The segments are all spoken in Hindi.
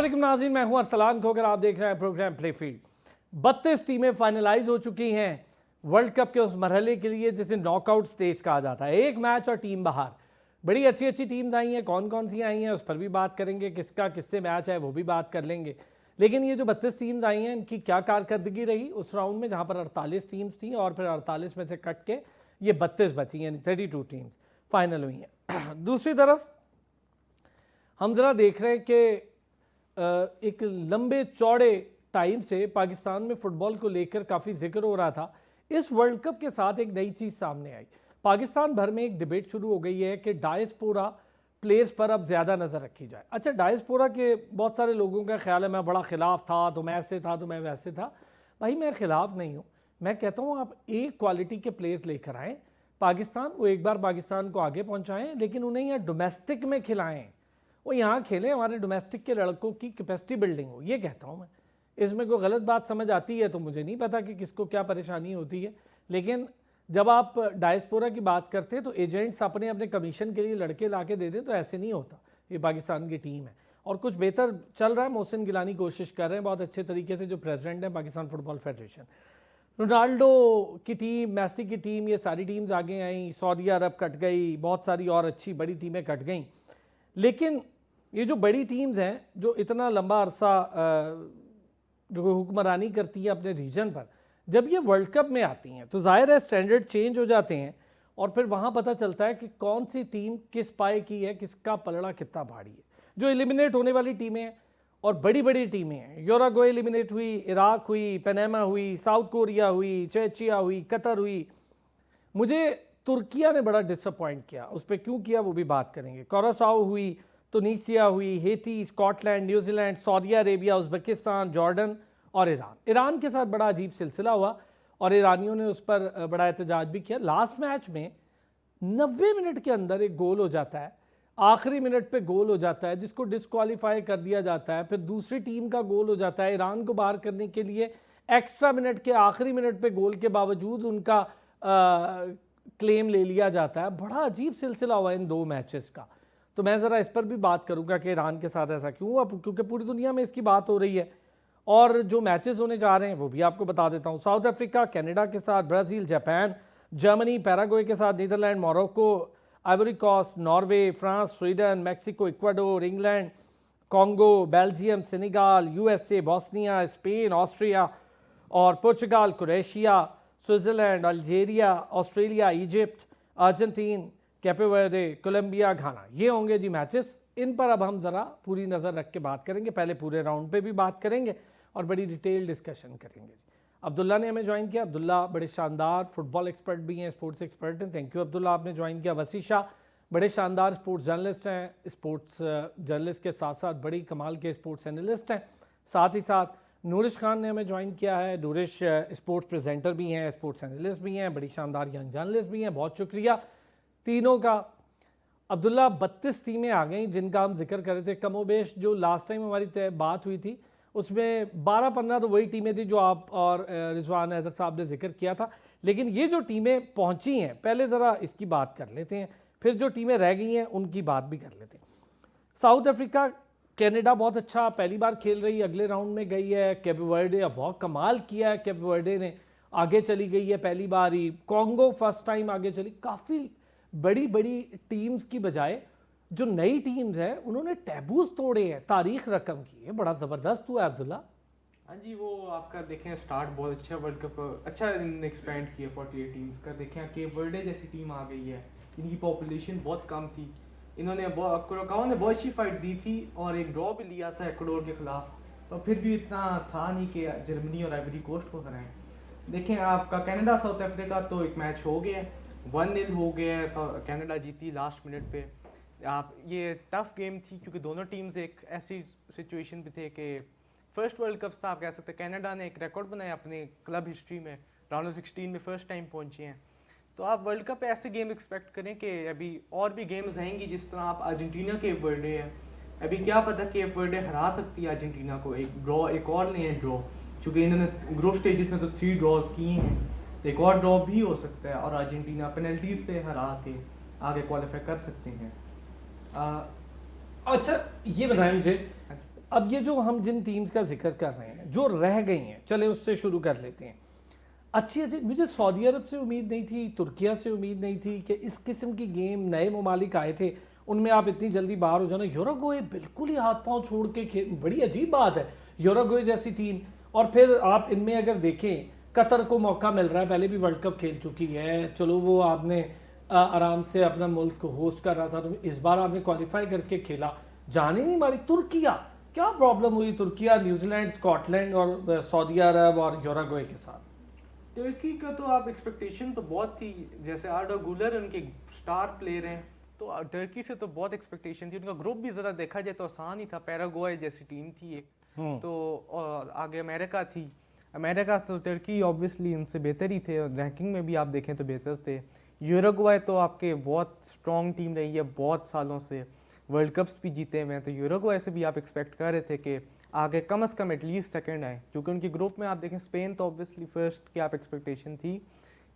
अस्सलाम नाज़रीन, मैं हूं अरसलान खोकर। आप देख रहे हैं प्रोग्राम प्ले फील्ड। 32 टीमें फाइनलाइज हो चुकी हैं वर्ल्ड कप के उस मरहले के लिए जिसे नॉकआउट स्टेज कहा जाता है। एक मैच और टीम बाहर। बड़ी अच्छी अच्छी टीम्स आई हैं, कौन कौन सी आई हैं उस पर भी बात करेंगे, किसका किससे मैच है वो भी बात कर लेंगे। लेकिन ये जो 32 टीम्स आई हैं इनकी क्या कारकर्दगी रही उस राउंड में, जहाँ पर 48 टीम्स थी और फिर 48 में से कट के ये 32 बची, यानी 32 टीम्स फाइनल हुई हैं। दूसरी तरफ हम ज़रा देख रहे हैं कि एक लंबे चौड़े टाइम से पाकिस्तान में फ़ुटबॉल को लेकर काफ़ी जिक्र हो रहा था। इस वर्ल्ड कप के साथ एक नई चीज़ सामने आई। पाकिस्तान भर में एक डिबेट शुरू हो गई है कि डायस्पोरा प्लेयर्स पर अब ज़्यादा नज़र रखी जाए। अच्छा, डायस्पोरा के बहुत सारे लोगों का ख्याल है मैं बड़ा ख़िलाफ़ था, तो मैं ऐसे था, तो मैं वैसे था। भाई मैं ख़िलाफ़ नहीं हूँ। मैं कहता हूँ आप एक क्वालिटी के प्लेयर्स लेकर आएँ पाकिस्तान, वो एक बार पाकिस्तान को आगे पहुँचाएँ, लेकिन उन्हें यहाँ डोमेस्टिक में खिलाएँ, वो यहाँ खेलें, हमारे डोमेस्टिक के लड़कों की कैपेसिटी बिल्डिंग हो। ये कहता हूँ मैं। इसमें कोई गलत बात समझ आती है तो मुझे नहीं पता कि किसको क्या परेशानी होती है, लेकिन जब आप डायस्पोरा की बात करते हैं तो एजेंट्स अपने अपने कमीशन के लिए लड़के ला के दे दें, तो ऐसे नहीं होता। ये पाकिस्तान की टीम है और कुछ बेहतर चल रहा है। मोहसिन गिलानी कोशिश कर रहे हैं बहुत अच्छे तरीके से, जो प्रेसिडेंट है पाकिस्तान फुटबॉल फेडरेशन। रोनाल्डो की टीम, मैसी की टीम, ये सारी टीम्स आगे आई। सऊदी अरब कट गई, बहुत सारी और अच्छी बड़ी टीमें कट गई। लेकिन ये जो बड़ी टीम्स हैं जो इतना लंबा अरसा हुक्मरानी करती हैं अपने रीजन पर, जब ये वर्ल्ड कप में आती हैं तो जाहिर है स्टैंडर्ड चेंज हो जाते हैं और फिर वहाँ पता चलता है कि कौन सी टीम किस पाए की है, किसका पलड़ा कितना भारी है। जो एलिमिनेट होने वाली टीमें हैं और बड़ी बड़ी टीमें हैं, यूरुग्वे एलिमिनेट हुई, इराक हुई, पनामा हुई, साउथ कोरिया हुई, चेचिया हुई, कतर हुई। मुझे तुर्किया ने बड़ा डिसअपॉइंट किया, उस पर क्यों किया वो भी बात करेंगे। कोरासाओ हुई, तुनीसिया हुई, Hattie, Scotland, New Zealand, Saudi Arabia, Uzbekistan, Jordan और ईरान। ईरान के साथ बड़ा अजीब सिलसिला हुआ और ईरानियों ने उस पर बड़ा एहतजाज भी किया। लास्ट मैच में 90 मिनट के अंदर एक गोल हो जाता है, आखिरी मिनट पे गोल हो जाता है जिसको डिस्क्वालीफाई कर दिया जाता है। फिर दूसरी टीम का गोल हो जाता है, ईरान को बाहर करने के लिए एक्स्ट्रा मिनट के आखिरी मिनट पे गोल के बावजूद उनका क्लेम ले लिया जाता है। बड़ा अजीब सिलसिला हुआ इन दो मैचेस का। तो मैं ज़रा इस पर भी बात करूँगा कि ईरान के साथ ऐसा क्यों हुआ, क्योंकि पूरी दुनिया में इसकी बात हो रही है। और जो मैचेस होने जा रहे हैं वो भी आपको बता देता हूँ। साउथ अफ्रीका कनाडा के साथ, ब्राज़ील, जापान, जर्मनी, पैराग्वे के साथ, Netherlands, Morocco, Ivory Coast, Norway, France, Sweden, Mexico, Ecuador, England, Congo, Belgium, Senegal, USA, Bosnia, Spain, Austria और Portugal, Croatia, Switzerland, Algeria, Australia, Egypt, Argentine, Cape Verde, Colombia, घाना। ये होंगे जी मैचेस। इन पर अब हम ज़रा पूरी नज़र रख के बात करेंगे। पहले पूरे राउंड पे भी बात करेंगे और बड़ी डिटेल डिस्कशन करेंगे। अब्दुल्ला ने हमें ज्वाइन किया। अब्दुल्ला बड़े शानदार फुटबॉल एक्सपर्ट भी हैं, स्पोर्ट्स एक्सपर्ट हैं। थैंक यू अब्दुल्ला, आपने ज्वाइन किया। वसी शाह बड़े शानदार स्पोर्ट्स जर्नलिस्ट हैं, स्पोर्ट्स जर्नलिस्ट के साथ साथ बड़ी कमाल के स्पोर्ट्स एनालिस्ट हैं। साथ ही साथ नूरिश खान ने हमें ज्वाइन किया है। नूरिश स्पोर्ट्स प्रेजेंटर भी हैं, स्पोर्ट्स एनालिस्ट भी हैं, बड़ी शानदार यंग जर्नलिस्ट भी हैं। बहुत शुक्रिया तीनों का। अब्दुल्ला, 32 टीमें आ गई जिनका हम जिक्र कर रहे थे। कमोबेश जो लास्ट टाइम हमारी बात हुई थी उसमें 12-15 तो वही टीमें थी जो आप और रिजवान हैदर साहब ने जिक्र किया था। लेकिन ये जो टीमें पहुंची हैं, पहले ज़रा इसकी बात कर लेते हैं, फिर जो टीमें रह गई हैं उनकी बात भी कर लेते हैं। साउथ अफ्रीका, कनाडा बहुत अच्छा पहली बार खेल रही है, अगले राउंड में गई है। कैपे वर्दे बहुत कमाल किया है, कैपे वर्दे ने आगे चली गई है पहली बार ही। कॉन्गो फर्स्ट टाइम आगे चली। काफ़ी बड़ी बड़ी टीम्स की बजाय जो नई टीम्स हैं उन्होंने टैबूज तोड़े हैं, तारीख रकम की है। बड़ा ज़बरदस्त हुआ है अब्दुल्ला। हाँ जी, वो आपका देखें स्टार्ट बहुत अच्छा, वर्ल्ड कप अच्छा इन्होंने एक्सपेंड किया 48 टीम्स का। देखें कि वर्ल्डे जैसी टीम आ गई है, इनकी पॉपुलेशन बहुत कम थी, इन्होंने कुराकाओ ने बहुत अच्छी फाइट दी थी और एक ड्रॉ भी लिया था इक्वाडोर के खिलाफ, तो फिर भी इतना था नहीं कि जर्मनी और आइवरी कोस्ट को हराएं। देखें आपका कनाडा साउथ अफ्रीका तो एक मैच हो गया, 1-0 हो गया है, कनाडा जीती लास्ट मिनट पे। आप ये टफ गेम थी क्योंकि दोनों टीम्स एक ऐसी सिचुएशन पे थे कि फर्स्ट वर्ल्ड कप था, आप कह सकते हैं। कनाडा ने एक रिकॉर्ड बनाया अपने क्लब हिस्ट्री में, राउंड ऑफ 16 में फर्स्ट टाइम पहुंचे हैं। तो आप वर्ल्ड कप ऐसे गेम एक्सपेक्ट करें कि अभी और भी गेम्स आएंगी, जिस तरह आप अर्जेंटीना के वर्ल्डे है, अभी क्या पता कि वर्ल्डे हरा सकती है अर्जेंटीना को। एक ड्रॉ, एक और नहीं है ड्रॉ, क्योंकि इन्होंने ग्रुप स्टेजेस में तो 3 ड्रॉज किए हैं, एक और ड्रॉ भी हो सकता है और अर्जेंटीना पेनल्टीज पे हरा के आगे क्वालिफाई कर सकते हैं। अच्छा ये बताएं मुझे, अब ये जो हम जिन टीम्स का जिक्र कर रहे हैं जो रह गई हैं, चले उससे शुरू कर लेते हैं। अच्छी अच्छी मुझे सऊदी अरब से उम्मीद नहीं थी, तुर्किया से उम्मीद नहीं थी कि इस किस्म की गेम, नए ममालिक आए थे उनमें आप इतनी जल्दी बाहर हो जाना। यूरुग्वे बिल्कुल ही हाथ पांव छोड़ के बड़ी अजीब बात है, यूरुग्वे जैसी टीम। और फिर आप इनमें अगर देखें, कतर को मौका मिल रहा है, पहले भी वर्ल्ड कप खेल चुकी है, चलो वो आपने आराम से अपना मुल्क को होस्ट कर रहा था, तो इस बार आपने क्वालिफाई करके खेला, जाने नहीं मारी। तुर्किया, क्या प्रॉब्लम हुई तुर्किया, न्यूजीलैंड, स्कॉटलैंड और सऊदी अरब और यूरुग्वे के साथ? तुर्की का तो आप एक्सपेक्टेशन तो बहुत थी, जैसे आर्डा गुलर उनके स्टार प्लेयर हैं, तो टर्की से तो बहुत एक्सपेक्टेशन थी। उनका ग्रुप भी ज़रा देखा जाए तो आसान ही था, पैराग्वे जैसी टीम थी एक, तो और आगे अमेरिका थी। अमेरिका तो टर्की ऑब्वियसली उनसे बेहतर ही थे, और रैंकिंग में भी आप देखें तो बेहतर थे। यूरुग्वे तो आपके बहुत स्ट्रॉन्ग टीम रही है बहुत सालों से, वर्ल्ड कप्स भी जीते हुए हैं, तो यूरुग्वे से भी आप एक्सपेक्ट कर रहे थे कि आगे कम से कम एटलीस्ट सेकंड आए, क्योंकि उनके ग्रुप में आप देखें स्पेन तो ऑब्वियसली फर्स्ट की आप एक्सपेक्टेशन थी।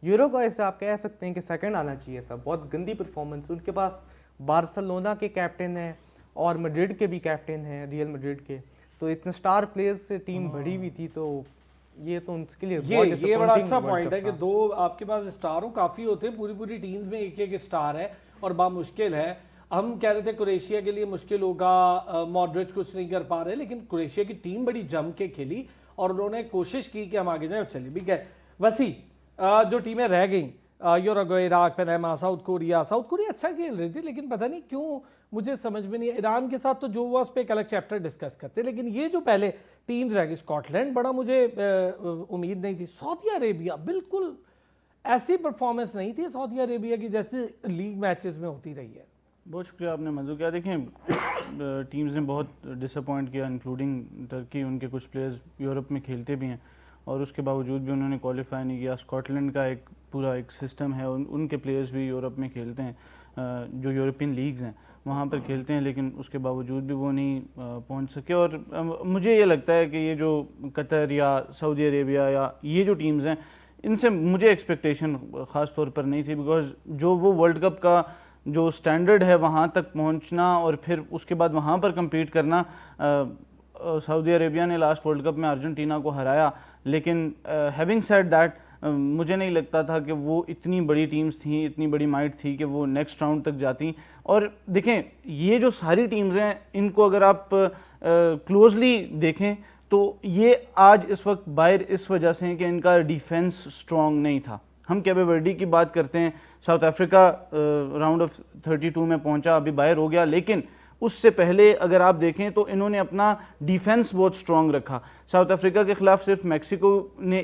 यूरुग्वे से आप कह सकते हैं कि सेकंड आना चाहिए था। बहुत गंदी परफॉर्मेंस, उनके पास बार्सिलोना के कैप्टन हैं और मैड्रिड के भी कैप्टन हैं, रियल मैड्रिड के, तो इतने स्टार प्लेयर्स से टीम भरी हुई थी, तो ये तो उनके लिए ये बड़ा अच्छा पॉइंट है कि दो आपके पास स्टारों काफ़ी होते हैं, पूरी पूरी टीम्स में एक एक स्टार है और बामुश्किल है। हम कह रहे थे क्रोएशिया के लिए मुश्किल होगा, मॉडरिच कुछ नहीं कर पा रहे, लेकिन क्रोएशिया की टीम बड़ी जम के खेली और उन्होंने कोशिश की कि हम आगे जाए, चलिए भी गए। वैसी जो टीमें रह गई, Uruguay, Iraq, Panama, south Korea अच्छा खेल रही थी, लेकिन पता नहीं क्यों मुझे समझ में नहीं। ईरान के साथ तो जो हुआ उस पर एक अलग चैप्टर डिस्कस करते, लेकिन ये जो पहले टीम्स रह गई, स्कॉटलैंड बड़ा मुझे उम्मीद नहीं थी। सऊदी अरेबिया बिल्कुल ऐसी परफॉर्मेंस नहीं थी सऊदी अरेबिया की जैसे लीग मैचेस में होती रही है। बहुत शुक्रिया आपने मंजूर किया। देखें टीम्स ने बहुत डिसअपॉइंट किया, इंक्लूडिंग टर्की। उनके कुछ प्लेयर्स यूरोप में खेलते भी हैं और उसके बावजूद भी उन्होंने क्वालिफाई नहीं किया। स्कॉटलैंड का एक पूरा एक सिस्टम है, उनके प्लेयर्स भी यूरोप में खेलते हैं, जो यूरोपियन लीग्स हैं वहाँ पर खेलते हैं, लेकिन उसके बावजूद भी वो नहीं पहुँच सके। और मुझे ये लगता है कि ये जो कतर या सऊदी अरेबिया या ये जो टीम्स हैं, इनसे मुझे एक्सपेक्टेशन ख़ास तौर पर नहीं थी, बिकॉज जो वो वर्ल्ड कप का जो स्टैंडर्ड है वहाँ तक पहुँचना और फिर उसके बाद वहाँ पर कम्पीट करना। सऊदी अरेबिया ने लास्ट वर्ल्ड कप में अर्जेंटीना को हराया, लेकिन हैविंग सेड दैट मुझे नहीं लगता था कि वो इतनी बड़ी टीम्स थी, इतनी बड़ी माइट थी कि वो नेक्स्ट राउंड तक जाती। और देखें ये जो सारी टीम्स हैं, इनको अगर आप क्लोजली देखें तो ये आज इस वक्त बाहर इस वजह से हैं कि इनका डिफेंस स्ट्रॉन्ग नहीं था। हम कैबे वर्डी की बात करते हैं, साउथ अफ्रीका राउंड ऑफ 32 में पहुंचा, अभी बाहर हो गया, लेकिन उससे पहले अगर आप देखें तो इन्होंने अपना डिफेंस बहुत स्ट्रॉन्ग रखा। साउथ अफ्रीका के खिलाफ सिर्फ मैक्सिको ने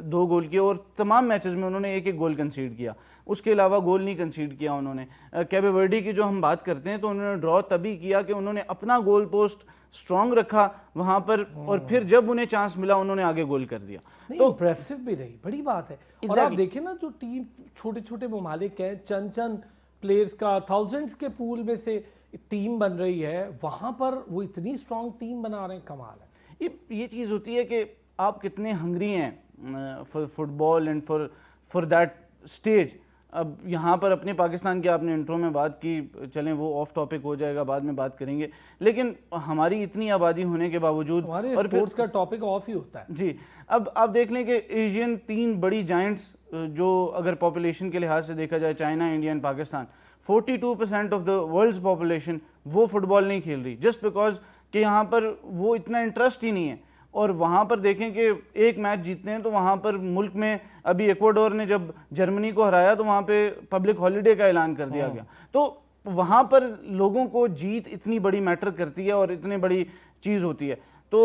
2 गोल किए और तमाम मैचेस में उन्होंने एक गोल कंसीड किया, उसके अलावा गोल नहीं कंसीड किया उन्होंने। कैबे वर्डी की जो हम बात करते हैं तो उन्होंने ड्रॉ तभी किया कि उन्होंने अपना गोल पोस्ट स्ट्रॉन्ग रखा वहां पर, और फिर जब उन्हें चांस मिला उन्होंने आगे गोल कर दिया। तो इम्प्रेसिव भी रही, बड़ी बात है। और आप देखें ना, जो टीम छोटे छोटे ममालिक हैं, चंद प्लेयर्स का थाउजेंड्स के पूल में से टीम बन रही है, वहां पर वो इतनी स्ट्रॉन्ग टीम बना रहे हैं, कमाल है। ये चीज़ होती है कि आप कितने हंग्री हैं for football and for that stage. अब यहाँ पर अपने पाकिस्तान की आपने इंट्रो में बात की, चलें वो ऑफ टॉपिक हो जाएगा, बाद में बात करेंगे, लेकिन हमारी इतनी आबादी होने के बावजूद और स्पोर्ट्स का टॉपिक ऑफ ही होता है जी। अब आप देख लें कि एशियन 3 बड़ी जाइंट्स जो अगर पॉपुलेशन के लिहाज से देखा जाए, China, India and Pakistan, 42% of the world's population वो फुटबॉल नहीं खेल रही, जस्ट बिकॉज कि यहाँ पर वो इतना इंटरेस्ट ही नहीं है। और वहाँ पर देखें कि एक मैच जीतते हैं तो वहाँ पर मुल्क में अभी इक्वाडोर ने जब जर्मनी को हराया तो वहाँ पे पब्लिक हॉलीडे का ऐलान कर दिया गया। तो वहाँ पर लोगों को जीत इतनी बड़ी मैटर करती है और इतनी बड़ी चीज़ होती है। तो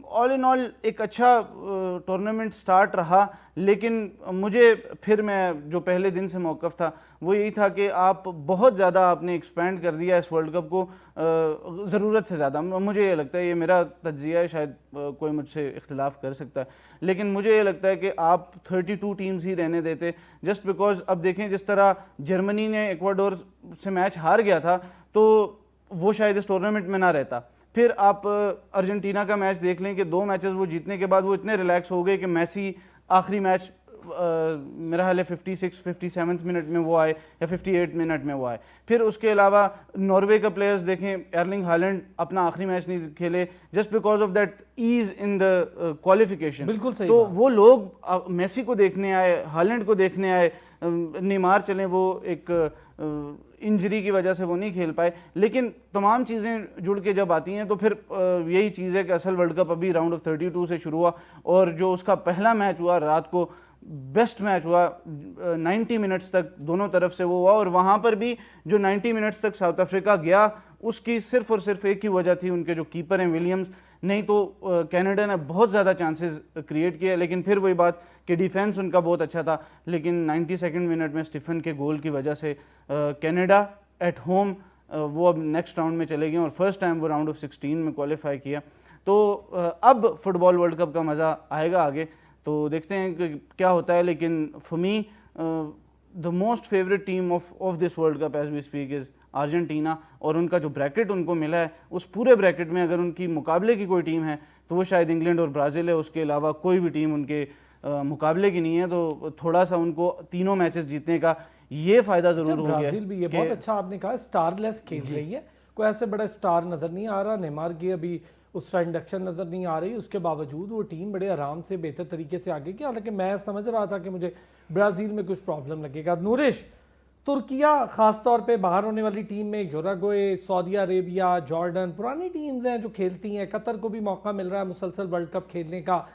ऑल इन ऑल एक अच्छा टूर्नामेंट स्टार्ट रहा, लेकिन मुझे फिर मैं जो पहले दिन से मौक़िफ़ था वो यही था कि आप बहुत ज़्यादा आपने एक्सपेंड कर दिया इस वर्ल्ड कप को, ज़रूरत से ज़्यादा। मुझे ये लगता है, ये मेरा तज्ज़िया है, शायद कोई मुझसे इख्तिलाफ़ कर सकता है, लेकिन मुझे ये लगता है कि आप 32 टीम्स ही रहने देते, जस्ट बिकॉज अब देखें जिस तरह जर्मनी ने इक्वाडोर से मैच हार गया था तो वो शायद इस टूर्नामेंट में ना रहता। फिर आप अर्जेंटीना का मैच देख लें कि 2 मैचेस वो जीतने के बाद वो इतने रिलैक्स हो गए कि मेसी आखिरी मैच मेरा हाल है 57th मिनट में वो आए या 58 मिनट में वो आए। फिर उसके अलावा नॉर्वे का प्लेयर्स देखें, एर्लिंग हालैंड अपना आखिरी मैच नहीं खेले just because of that is in the qualification. बिल्कुल सही तो बात। वो लोग मेसी को देखने आए, हालैंड को देखने आए, नेमार चले वो एक इंजरी की वजह से वो नहीं खेल पाए, लेकिन तमाम चीज़ें जुड़ के जब आती हैं तो फिर यही चीज़ है कि असल वर्ल्ड कप अभी राउंड ऑफ 32 से शुरू हुआ और जो उसका पहला मैच हुआ रात को बेस्ट मैच हुआ, 90 मिनट्स तक दोनों तरफ से वो हुआ और वहाँ पर भी जो 90 मिनट्स तक साउथ अफ्रीका गया उसकी सिर्फ और सिर्फ एक ही वजह थी, उनके जो कीपर हैं विलियम्स, नहीं तो कनाडा ने बहुत ज़्यादा चांसेस क्रिएट किए, लेकिन फिर वही बात कि डिफेंस उनका बहुत अच्छा था, लेकिन 92nd मिनट में स्टीफन के गोल की वजह से कनाडा एट होम वो अब नेक्स्ट राउंड में चले गए और फर्स्ट टाइम वो राउंड ऑफ 16 में क्वालिफाई किया। तो अब फुटबॉल वर्ल्ड कप का मज़ा आएगा आगे, तो देखते हैं कि क्या होता है, लेकिन for me the most favourite team of this world cup as we speak is Argentina, और उनका जो ब्रैकेट उनको मिला है उस पूरे ब्रैकेट में अगर उनकी मुकाबले की कोई टीम है तो वो शायद इंग्लैंड और ब्राज़ील है, उसके अलावा कोई भी टीम उनके मुकाबले की नहीं है। तो थोड़ा सा उनको तीनों मैचेस जीतने का ये फ़ायदा ज़रूर हो गया। ब्राज़ील भी ये बहुत अच्छा आपने कहा स्टारलेस खेल रही है, कोई ऐसे बड़ा स्टार नज़र नहीं आ रहा, नेमार की अभी उसका इंडक्शन नज़र नहीं आ रही, उसके बावजूद वो टीम बड़े आराम से बेहतर तरीके से आगे की। हालांकि मैं समझ रहा था कि मुझे ब्राज़ील में कुछ प्रॉब्लम लगेगा। नूरिश, तुर्किया खास तौर पे बाहर होने वाली टीम में यूरुग्वे, सऊदी अरेबिया, जॉर्डन पुरानी टीम्स हैं जो खेलती हैं, कतर को भी मौका मिल रहा है मुसलसल वर्ल्ड कप खेलने का।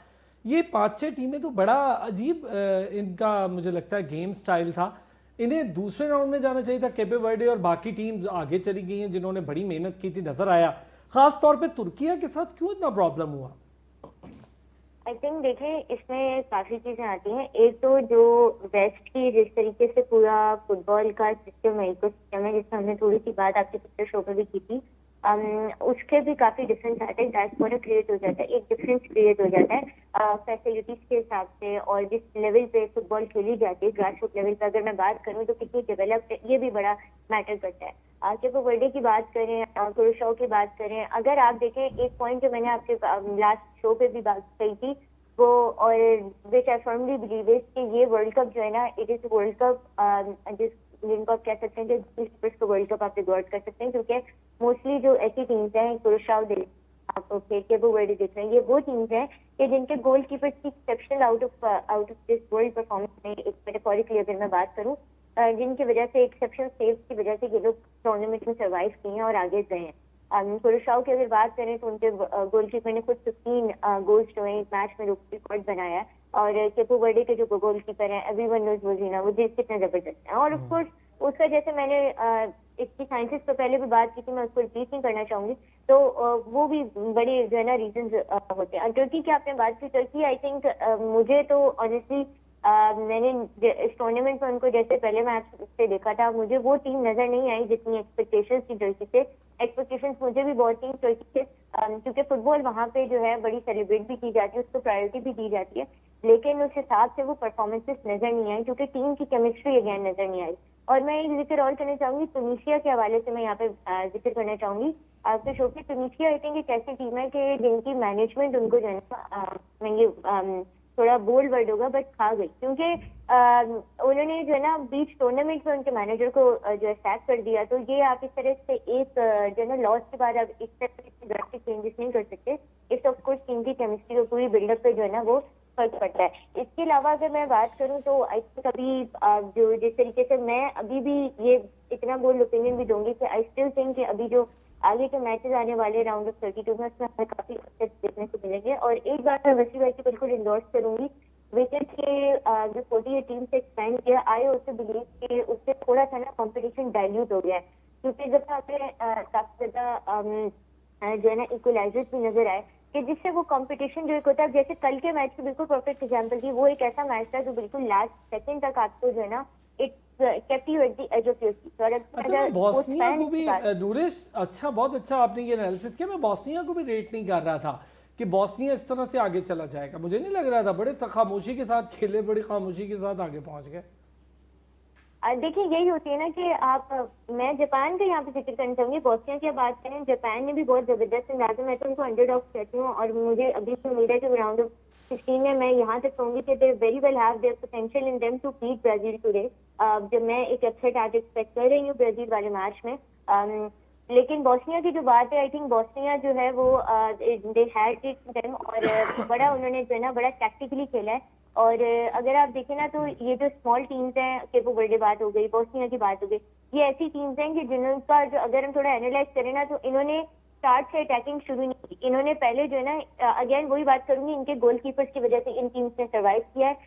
ये 5-6 टीमें तो बड़ा अजीब इनका मुझे लगता है गेम स्टाइल था, इन्हें दूसरे राउंड में जाना चाहिए था। केपे वर्डे और बाकी टीम्स आगे चली गई हैं जिन्होंने बड़ी मेहनत की थी, नजर आया। खास तौर पे तुर्किया के साथ क्यों इतना प्रॉब्लम हुआ? आई थिंक देखें इसमें काफी चीजें आती हैं। एक तो जो वेस्ट की जिस तरीके से पूरा फुटबॉल का सिस्टम है, इको सिस्टम है, जिसमें हमने थोड़ी सी बात आपके पिछले शो पर भी की थी, उसके भी काफी डिफरेंस आते हैं, डायस्पोरा क्रिएट हो जाता है, एक डिफरेंस क्रिएट हो जाता है फैसिलिटीज के हिसाब से और जिस लेवल पे फुटबॉल खेली जाती है ग्रास रूट लेवल पे अगर मैं बात करूँ तो कितनी डेवलप्ड है, ये भी बड़ा मैटर करता है। केपे वर्डे की बात करें, कुरुशाव की बात करें, अगर आप देखें एक पॉइंट जो मैंने आपके लास्ट शो पे भी बात कही थी वो, और विच आई फर्मली बिलीव इज कि ये वर्ल्ड कप जो है ना, इट इज वर्ल्ड कप जिनको आप कह सकते हैं कि वर्ल्ड कप आप रिकॉर्ड कर सकते हैं, क्योंकि मोस्टली जो ऐसी टीम्स हैं, कुरुशाव आप केपे वर्डे देख रहे हैं, ये वो टीम्स हैं कि जिनके गोल कीपर्स की exceptional out of this world performance में, एक मेटाफोरिकली अगर मैं बात करूं, जिनकी वजह से एक्सेप्शनल सेव्स की वजह से ये लोग टूर्नामेंट में सर्वाइव किए हैं और आगे गए हैं। कुरुशाव की अगर बात करें तो उनके गोलकीपर ने खुद 15 गोल्स जो है इस मैच में रिकॉर्ड बनाया है, और केपे वर्डे के जो गोलकीपर हैं एवरीवन नोज वोजिना, वो कितना जबरदस्त है। और ऑफ कोर्स उसका जैसे मैंने इसकी साइंसेस पर पहले भी बात की थी, मैं उसको रिपीट नहीं करना चाहूंगी, तो वो भी बड़े जो है ना रीजंस होते हैं। टर्की की आपने बात की, टर्की आई थिंक मुझे तो ऑनेस्टली मैंने इस टूर्नामेंट में उनको जैसे पहले मैच से देखा था, मुझे वो टीम नजर नहीं आई जितनी एक्सपेक्टेशंस थी टर्की से। एक्सपेक्टेशंस मुझे भी बहुत थी टर्की से, क्योंकि फुटबॉल वहाँ पे जो है बड़ी सेलिब्रेट भी की जाती है, उसको प्रायोरिटी भी दी जाती है, लेकिन उस हिसाब से वो परफॉर्मेंसेस नजर नहीं आई क्योंकि टीम की केमिस्ट्री अगेन नजर नहीं आई। और मैं एक जिक्र और करना चाहूंगी तुनिशिया के हवाले से, मैं यहाँ पे जिक्र करना चाहूंगी आपके शो की। तुनिशिया आई थिंक एक ऐसी टीम है कि जिनकी मैनेजमेंट उनको जो है ना, ये थोड़ा बोल्ड वर्ड होगा बट खा गई, क्योंकि उन्होंने जो है ना बीच टूर्नामेंट में उनके मैनेजर को जो है सैक कर दिया। तो ये आप इस तरह से एक जो है ना लॉस के बाद आप इस तरह से ड्रास्टिक चेंजेस नहीं कर सकते। इस ऑफ कोर्स टीम की केमिस्ट्री को पूरी बिल्डअप पे जो है ना वो फर्क पड़ता है। इसके अलावा अगर मैं बात करूं तो आई थिंक अभी जो जिस तरीके से मैं अभी भी ये इतना बोल्ड ओपिनियन भी दूंगी कि आई स्टिल थिंक कि अभी जो आगे के मैचेस आने वाले राउंड ऑफ 32 में उसमें हमें काफी अपसेट देखने को मिलेंगे। और एक बात मैं वसी भाई की बिल्कुल इंडोर्स करूंगी, विकेट के जो 48 टीम से एक्सपेंड किया, आई ऑल्सो बिलीव कि उससे थोड़ा सा ना कॉम्पिटिशन डाइल्यूट हो गया है, क्योंकि जब हमें काफी ज्यादा जो है ना इक्वलाइजर्स भी नजर आए कि जिससे वो कंपटीशन जो एक होता है, जैसे कल के मैच की बिल्कुल परफेक्ट एग्जांपल थी, वो एक ऐसा मैच था जो बिल्कुल लास्ट सेकंड तक आपको जो है ना it kept you at the edge of your seat. और अच्छा, बॉस्निया को भी नूरिश, अच्छा बहुत अच्छा आपने ये एनालिसिस किया। मैं बॉस्निया को भी रेट नहीं कर रहा था कि बॉस्निया इस तरह से आगे चला जाएगा, मुझे नहीं लग रहा था। बड़े खामोशी के साथ खेले, बड़ी खामोशी के साथ आगे पहुंच गए। देखिए यही होती है ना कि मैं जापान का यहाँ पे जिक्र करना चाहूंगी। बोस्निया की बात करें, जापान ने भी बहुत जबरदस्त अंदाज में, मैं तो उनको अंडरडॉग कहती हूँ और मुझे अभी भी उम्मीद है कि राउंड ऑफ 16 में मैं यहाँ तक कहूंगी कि they very well have their potential in them to beat Brazil today. जब मैं एक अपसेट आज एक्सपेक्ट कर रही हूँ ब्राजील वाले मैच में। लेकिन बोस्निया की जो बात है, आई थिंक बोस्निया जो है वो दे हैड इट देम, और बड़ा उन्होंने जो है ना बड़ा टैक्टिकली खेला है। और अगर आप देखें ना तो ये जो स्मॉल टीम्स हैं, केपो वर्डे बात हो गई, बोस्निया की बात हो गई, ये ऐसी टीम्स हैं कि जिनका जो अगर हम थोड़ा एनालाइज करें ना तो इन्होंने स्टार्ट से अटैकिंग शुरू नहीं की। इन्होंने पहले जो है ना, अगेन वही बात करूंगी, इनके गोलकीपर्स की वजह से इन टीम्स ने सर्वाइव किया है।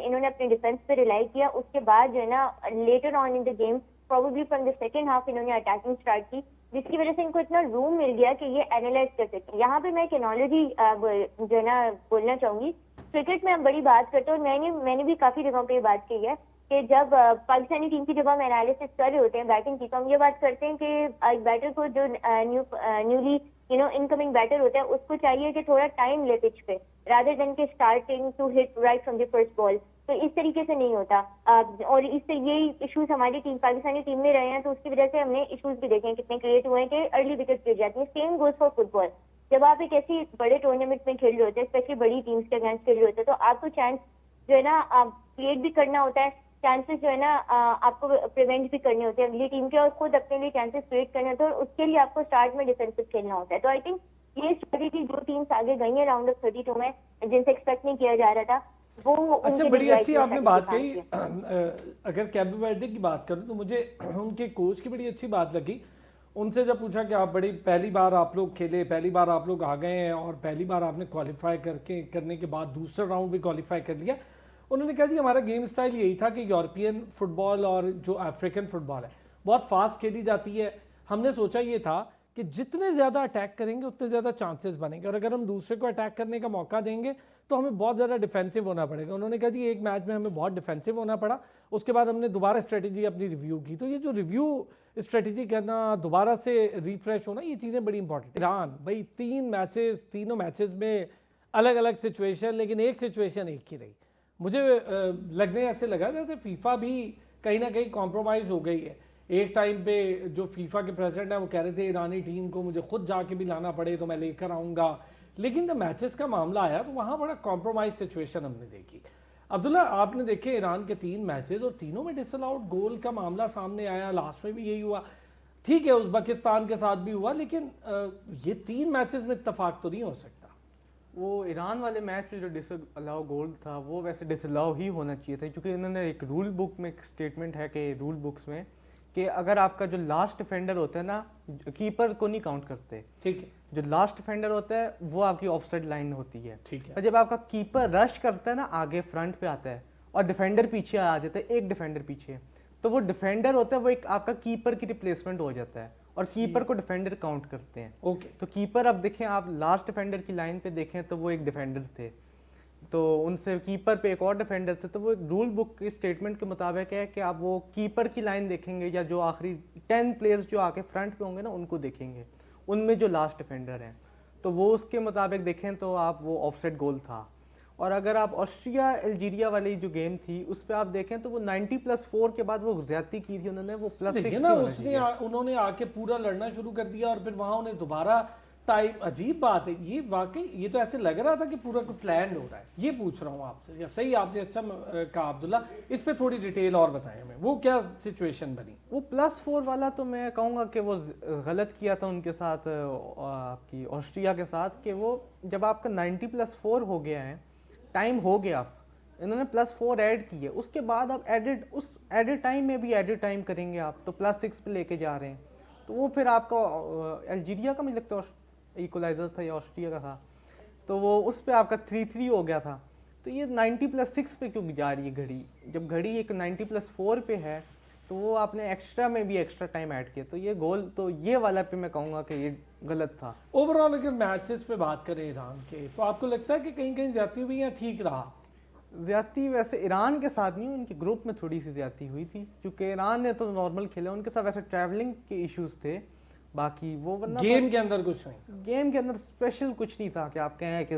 इन्होंने अपने डिफेंस पे रिलाई किया, उसके बाद जो है ना later on in the game probably from the second half इन्होंने अटैकिंग स्टार्ट की, जिसकी वजह से इनको इतना रूम मिल गया कि ये एनालाइज कर सके। यहाँ पे मैं एक एनोलॉजी जो है ना बोलना चाहूंगी। क्रिकेट में हम बड़ी बात करते हैं, और मैंने भी काफी जगहों पे ये बात की है कि जब पाकिस्तानी टीम की जब हम एनालिसिस कर रहे होते हैं बैटिंग की, तो हम ये बात करते हैं कि एक बैटर को जो न्यूली इनकमिंग बैटर होता है उसको चाहिए कि थोड़ा टाइम ले पिच पे, रादर देन के starting to hit right from the first ball. तो इस तरीके से नहीं होता। और इससे यही इश्यूज हमारी टीम पाकिस्तानी टीम में रहे हैं, तो उसकी वजह से हमने इश्यूज भी देखे हैं कितने क्रिएट हुए हैं कि अर्ली विकेट गिर जाती है। Same goes for football. जब आप एक ऐसी बड़े टूर्नामेंट में खेल रहे होते हैं, स्पेशली बड़ी टीम्स के अगेंस्ट खेल रहे होते हैं, तो आपको चांस जो है ना क्रिएट भी करना होता है, चांसेस जो है ना आपको प्रिवेंट भी करने होते हैं अगली टीम के, और खुद अपने लिए चांसेस क्रिएट करने होते हैं, और उसके लिए आपको स्टार्ट में डिफेंसिव खेलना होता है। तो आई थिंक ये स्ट्रेटेजी जो टीम्स आगे गई है राउंड ऑफ 32 में, जिनसे एक्सपेक्ट नहीं किया जा रहा था, वो अच्छा, उनके बड़ी लिए अच्छी right आपने way बात काम कही। किया। अगर कैबो वर्डे की बात करूं तो मुझे उनके कोच की बड़ी अच्छी बात लगी। उनसे जब पूछा कि आप बड़ी पहली बार आप लोग खेले, पहली बार आप लोग आ गए हैं और पहली बार आपने क्वालिफाई करने के बाद दूसरा राउंड भी क्वालिफाई कर लिया, उन्होंने कहा जी हमारा गेम स्टाइल यही था कि यूरोपियन फुटबॉल और जो अफ्रीकन फुटबॉल है बहुत फास्ट खेली जाती है। हमने सोचा ये था कि जितने ज़्यादा अटैक करेंगे उतने ज़्यादा चांसेस बनेंगे, और अगर हम दूसरे को अटैक करने का मौका देंगे तो हमें बहुत ज़्यादा डिफेंसिव होना पड़ेगा। उन्होंने कहा जी एक मैच में हमें बहुत डिफेंसिव होना पड़ा, उसके बाद हमने दोबारा स्ट्रेटजी अपनी रिव्यू की। तो ये जो रिव्यू स्ट्रेटजी करना, दोबारा से रिफ्रेश होना, ये चीज़ें बड़ी इंपॉर्टेंट। ईरान भाई 3 मैचेस, तीनों मैचेस में अलग अलग सिचुएशन, लेकिन एक सिचुएशन एक ही रही। मुझे लगने ऐसे लगा जैसे फीफा भी कहीं ना कहीं कॉम्प्रोमाइज़ हो गई है। एक टाइम पे जो फीफा के प्रेसिडेंट हैं वो कह रहे थे ईरानी टीम को मुझे खुद जाके भी लाना पड़े तो मैं लेकर आऊँगा, लेकिन जब मैचेस का मामला आया तो वहाँ बड़ा कॉम्प्रोमाइज सिचुएशन हमने देखी। अब्दुल्ला, आपने देखे ईरान के 3 मैचेस और तीनों में डिसअलाउड गोल का मामला सामने आया, लास्ट में भी यही हुआ। ठीक है उज़्बेकिस्तान के साथ भी हुआ, लेकिन ये 3 मैचेस में इत्तेफाक तो नहीं हो सकता। वो ईरान वाले मैच में जो डिसअलाउ गोल था वो वैसे डिसअलाउ ही होना चाहिए था, क्योंकि इन्होंने एक रूल बुक में एक स्टेटमेंट है कि रूल बुक्स में कि अगर आपका जो लास्ट डिफेंडर होता है ना, कीपर को नहीं काउंट करते, ठीक है, जो लास्ट डिफेंडर होता है वो आपकी ऑफसाइड लाइन होती है। ठीक है। और जब आपका कीपर रश करता है ना, आगे फ्रंट पे आता है और डिफेंडर पीछे आ जाता है, एक डिफेंडर पीछे, तो वो डिफेंडर होता है वो एक आपका कीपर की रिप्लेसमेंट हो जाता है, और कीपर को डिफेंडर काउंट करते हैं। ओके, तो कीपर, अब देखें आप लास्ट डिफेंडर की लाइन पे देखें तो वो एक डिफेंडर थे, तो उनसे कीपर पे एक और डिफेंडर थे, तो वो रूल बुक के स्टेटमेंट के मुताबिक है कि आप वो कीपर की लाइन देखेंगे या जो आखिरी 10 प्लेयर्स जो आके फ्रंट पे होंगे ना उनको देखेंगे, उनमें जो लास्ट डिफेंडर हैं, तो वो उसके मुताबिक देखें तो आप वो ऑफसेट गोल था। और अगर आप ऑस्ट्रिया अल्जीरिया वाली जो गेम थी उस पर आप देखें तो वो 90+4 के बाद वो ज्यादती की थी उन्होंने, वो +6 देखिए ना उन्होंने आके पूरा लड़ना शुरू कर दिया और फिर वहां उन्हें दोबारा टाइम। अजीब बात है ये, वाकई ये तो ऐसे लग रहा था कि पूरा कुछ प्लान हो रहा है। ये पूछ रहा हूँ आपसे, या सही आपने अच्छा कहा अब्दुल्ला, इस पे थोड़ी डिटेल और बताएं हमें, वो क्या सिचुएशन बनी? वो +4 वाला तो मैं कहूँगा कि वो गलत किया था उनके साथ, आपकी ऑस्ट्रिया के साथ, कि वो जब आपका 90+4 हो गया है, टाइम हो गया, इन्होंने +4 ऐड की है, उसके बाद आप एडेड टाइम में भी एडेड टाइम करेंगे आप, तो +6 पे लेके जा रहे हैं, तो वो फिर आपका अल्जीरिया का मुझे लगता है इक्वलाइजर था या ऑस्ट्रिया का था, तो वो उस पर आपका 3-3 हो गया था। तो ये 90+6 पे क्यों जा रही है घड़ी, जब घड़ी एक 90+4 पे है, तो वो आपने एक्स्ट्रा में भी एक्स्ट्रा टाइम ऐड किया, तो ये गोल तो ये वाला पे मैं कहूँगा कि ये गलत था। ओवरऑल अगर मैचेस पे बात करें ईरान के, तो आपको लगता है कि कहीं कहीं ज्यादती हुई या ठीक रहा? ज्यादती वैसे ईरान के साथ नहीं, उनके ग्रुप में थोड़ी सी ज्यादती हुई थी, क्योंकि ईरान ने तो नॉर्मल खेला, उनके साथ वैसे ट्रैवलिंग के इश्यूज थे, बाकी वो वरना गेम के अंदर कुछ नहीं, गेम के अंदर स्पेशल कुछ नहीं था कि आप कहें कि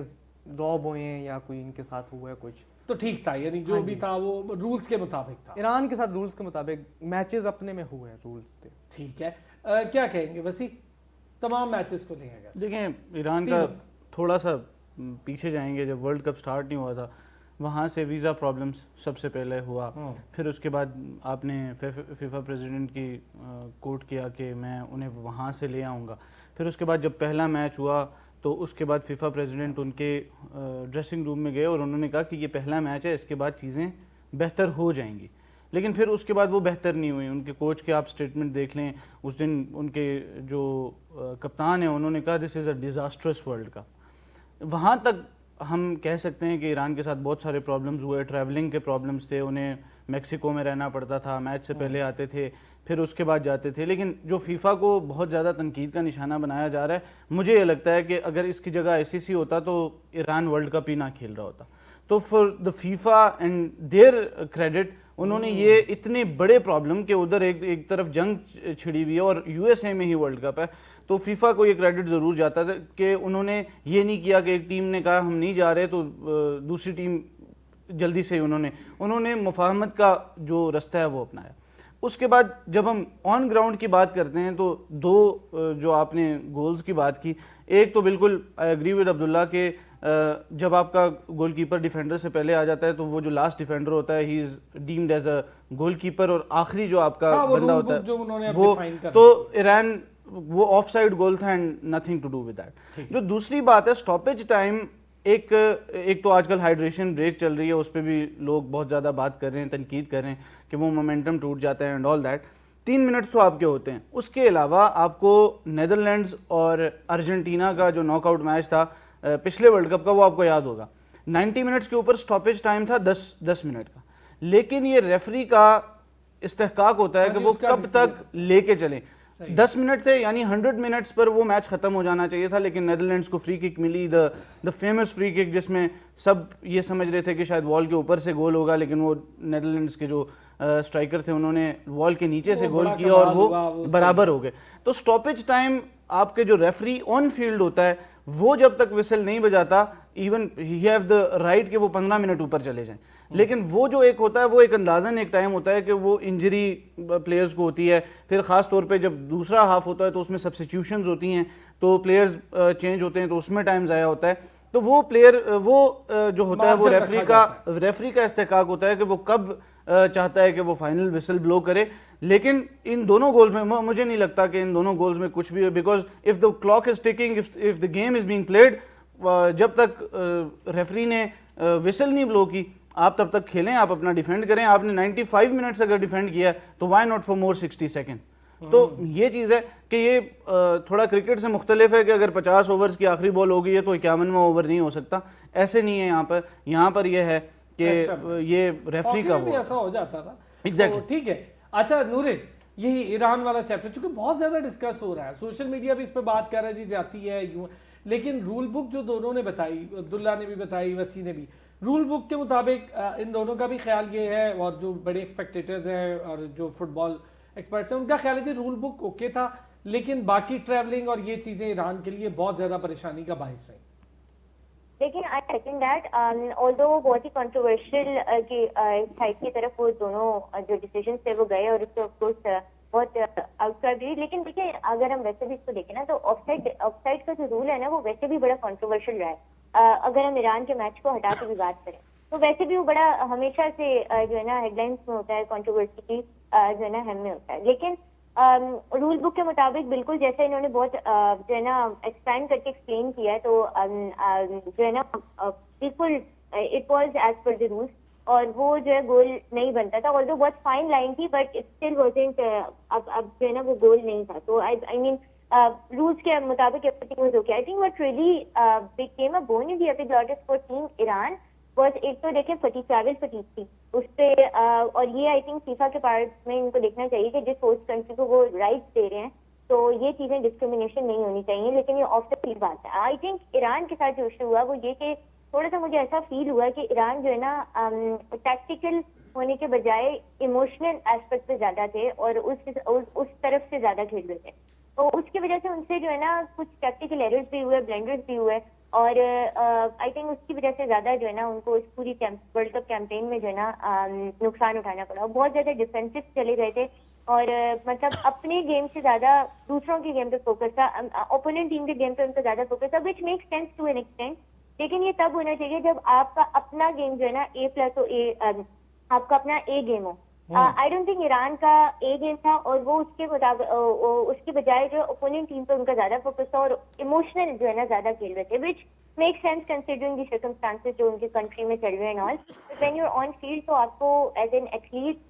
रॉब हुए हैं या कोई इनके साथ हुआ है कुछ, तो ठीक था, यानी जो भी था वो रूल्स के मुताबिक था। ईरान के साथ रूल्स के मुताबिक मैचेस अपने में हुए, रूल्स थे। ठीक है, क्या कहेंगे वसी तमाम मैचेस को लेंगे? देखें, ईरान का थोड़ा सा पीछे जाएंगे, जब वर्ल्ड कप स्टार्ट नहीं हुआ था वहाँ से वीज़ा प्रॉब्लम्स सबसे पहले हुआ। फिर उसके बाद आपने फीफा प्रेसिडेंट की कोर्ट किया कि मैं उन्हें वहाँ से ले आऊँगा। फिर उसके बाद जब पहला मैच हुआ तो उसके बाद फीफा प्रेसिडेंट उनके ड्रेसिंग रूम में गए और उन्होंने कहा कि ये पहला मैच है, इसके बाद चीज़ें बेहतर हो जाएंगी। लेकिन फिर उसके बाद वो बेहतर नहीं हुई। उनके कोच के आप स्टेटमेंट देख लें, उस दिन उनके जो कप्तान है उन्होंने कहा this is a disastrous world cup. वहाँ तक हम कह सकते हैं कि ईरान के साथ बहुत सारे प्रॉब्लम्स हुए, ट्रैवलिंग के प्रॉब्लम्स थे, उन्हें मेक्सिको में रहना पड़ता था, मैच से पहले आते थे फिर उसके बाद जाते थे। लेकिन जो फीफा को बहुत ज़्यादा तनकीद का निशाना बनाया जा रहा है, मुझे ये लगता है कि अगर इसकी जगह आईसीसी होता तो ईरान वर्ल्ड कप ही ना खेल रहा होता। तो for the FIFA and there credit, उन्होंने ये इतने बड़े प्रॉब्लम के उधर एक तरफ जंग छिड़ी हुई है और यूएसए में ही वर्ल्ड कप है, तो फीफा को ये क्रेडिट ज़रूर जाता था कि उन्होंने ये नहीं किया कि एक टीम ने कहा हम नहीं जा रहे तो दूसरी टीम जल्दी से उन्होंने मुफाहमत का जो रास्ता है वो अपनाया। उसके बाद जब हम ऑन ग्राउंड की बात करते हैं तो दो जो आपने गोल्स की बात की, एक तो बिल्कुल आई एग्री विद अब्दुल्ला के जब आपका गोलकीपर डिफेंडर से पहले आ जाता है तो वो जो लास्ट डिफेंडर होता है he is deemed as a goalkeeper, और आखिरी जो आपका बंदा होता है वो तो ईरान वो ऑफ साइड गोल था and nothing to do with that. जो दूसरी बात है स्टॉपेज टाइम, एक तो आजकल हाइड्रेशन ब्रेक चल रही है, उस पर भी लोग बहुत ज़्यादा बात कर रहे हैं, तनकीद कर रहे हैं कि वो मोमेंटम टूट जाता है एंड ऑल दैट। 3 मिनट तो आपके होते हैं। उसके अलावा आपको नेदरलैंड्स और अर्जेंटीना का जो नॉकआउट मैच था पिछले वर्ल्ड कप का, वो आपको याद होगा 90 मिनट्स के ऊपर स्टॉपेज टाइम था 10 मिनट का। लेकिन ये रेफरी का इस्तेहकाक होता है कि वो कब तक लेके चलें। 10 मिनट थे, यानी 100 मिनट्स पर वो मैच खत्म हो जाना चाहिए था, लेकिन नेदरलैंड्स को फ्री किक मिली, द फेमस फ्री किक जिसमें सब ये समझ रहे थे कि शायद वॉल के ऊपर से गोल होगा, लेकिन वो नेदरलैंड्स के जो स्ट्राइकर थे उन्होंने वॉल के नीचे से गोल किया और वो बराबर हो गए। तो स्टॉपेज टाइम आपके जो रेफरी ऑन फील्ड होता है वो जब तक विसल नहीं बजाता, even he have the right कि वो 15 मिनट ऊपर चले जाएं। लेकिन वो जो एक होता है वो एक अंदाजन एक टाइम होता है कि वो इंजरी प्लेयर्स को होती है, फिर ख़ास तौर पे जब दूसरा हाफ होता है तो उसमें सब्स्टिट्यूशंस होती हैं, तो प्लेयर्स चेंज होते हैं, तो उसमें टाइम ज़ाया होता है। तो वो प्लेयर जो होता है वो रेफरी का इस्तेहकाक होता है कि वो कब चाहता है कि वो फाइनल विसल ब्लो करे। लेकिन इन दोनों गोल्स में मुझे नहीं लगता कि इन दोनों गोल्स में कुछ भी है, because if the clock is ticking, if the game is being played, जब तक रेफरी ने विसल नहीं ब्लो की आप तब तक खेलें, आप अपना डिफेंड करें। आपने 95 मिनट्स अगर डिफेंड किया है तो why not for more 60 second. तो ये चीज़ है कि ये थोड़ा क्रिकेट से मुख्तलिफ है कि अगर 50 ओवर्स की आखिरी बॉल हो गई है तो 51वां ओवर नहीं हो सकता, ऐसे नहीं है। यहाँ पर यह है कि ये रेफरी का वो ऐसा हो जाता था। एग्जैक्टली ठीक है। अच्छा नूरिश, यही ईरान वाला चैप्टर चूंकि बहुत ज्यादा डिस्कस हो रहा है, सोशल मीडिया भी इस पर बात कर रहा है जी जाती है यूं, लेकिन रूल बुक जो दोनों ने बताई, अब्दुल्ला ने भी बताई, वसी ने भी, रूल बुक के मुताबिक इन दोनों का भी ख्याल ये है और जो बड़े एक्सपेक्टेटर्स हैं और जो फुटबॉल एक्सपर्ट्स हैं उनका ख्याल है कि रूल बुक ओके था, लेकिन बाकी ट्रैवलिंग और ये चीज़ें ईरान के लिए बहुत ज़्यादा परेशानी का बायस रही। लेकिन आई सेकंड दैट, ऑल्दो बहुत ही कंट्रोवर्शियल की साइड की तरफ वो दोनों जो डिसीजन थे वो गए और उसको ऑफकोर्स बहुत आउटक्राई भी। लेकिन देखिए अगर हम वैसे भी इसको देखें ना तो ऑफसाइड का जो रूल है ना वो वैसे भी बड़ा कंट्रोवर्शियल रहा है। अगर हम ईरान के मैच को हटा के भी बात करें तो वैसे भी वो बड़ा हमेशा से जो है ना हेडलाइंस में होता है, कंट्रोवर्सी की जो है ना हम में होता है। लेकिन रूल बुक के मुताबिक बिल्कुल जैसे इन्होंने बहुत जो है ना एक्सप्लेन करके एक्सप्लेन किया है, तो जो है ना बिल्कुल it was as per the rules और वो जो है गोल नहीं बनता था। ऑल्दो बहुत फाइन लाइन थी बट इट स्टिल वाजंट, अब जो है ना वो गोल नहीं था। तो आई मीन रूल्स के मुताबिक everything was okay. I think what really became a bone in the epiglottis for team Iran बस एक तो देखें ट्रैवल फटीग थी उस पर, और ये आई थिंक फीफा के पार्ट में इनको देखना चाहिए कि जिस होस्ट कंट्री को वो राइट्स दे रहे हैं तो ये चीजें डिस्क्रिमिनेशन नहीं होनी चाहिए। लेकिन ये ऑफ द फील्ड बात है। आई थिंक ईरान के साथ जो इशू हुआ वो ये कि थोड़ा सा मुझे ऐसा फील हुआ कि ईरान जो है ना टैक्टिकल होने के बजाय इमोशनल एस्पेक्ट पे ज्यादा थे और उस तरफ से ज्यादा खेल रहे थे, तो उसकी वजह से उनसे जो है ना कुछ टैक्टिकल एरर्स भी हुए, ब्लेंडर्स भी हुए और आई थिंक उसकी वजह से ज्यादा जो है ना उनको इस पूरी वर्ल्ड कप कैंपेन में जो है ना नुकसान उठाना पड़ा। बहुत ज्यादा डिफेंसिव चले गए थे और मतलब अपने गेम से ज्यादा दूसरों के गेम पे फोकस था, ओपोनेंट टीम के गेम पे उनका ज्यादा फोकस था, which makes sense to an extent. लेकिन ये तब होना चाहिए जब आपका अपना गेम जो है ना आपका अपना ए गेम हो। आई डोंट थिंक ईरान का ए गेम था और वो उसके मुताबिक उसके बजाय जो ओपोनेंट टीम पे उनका ज्यादा फोकस था और इमोशनल जो है ना ज्यादा खेल रहे थे, which make sense considering the circumstances जो उनके कंट्री में चल रहे हैं all. When you are on field तो आपको एज एन एथलीट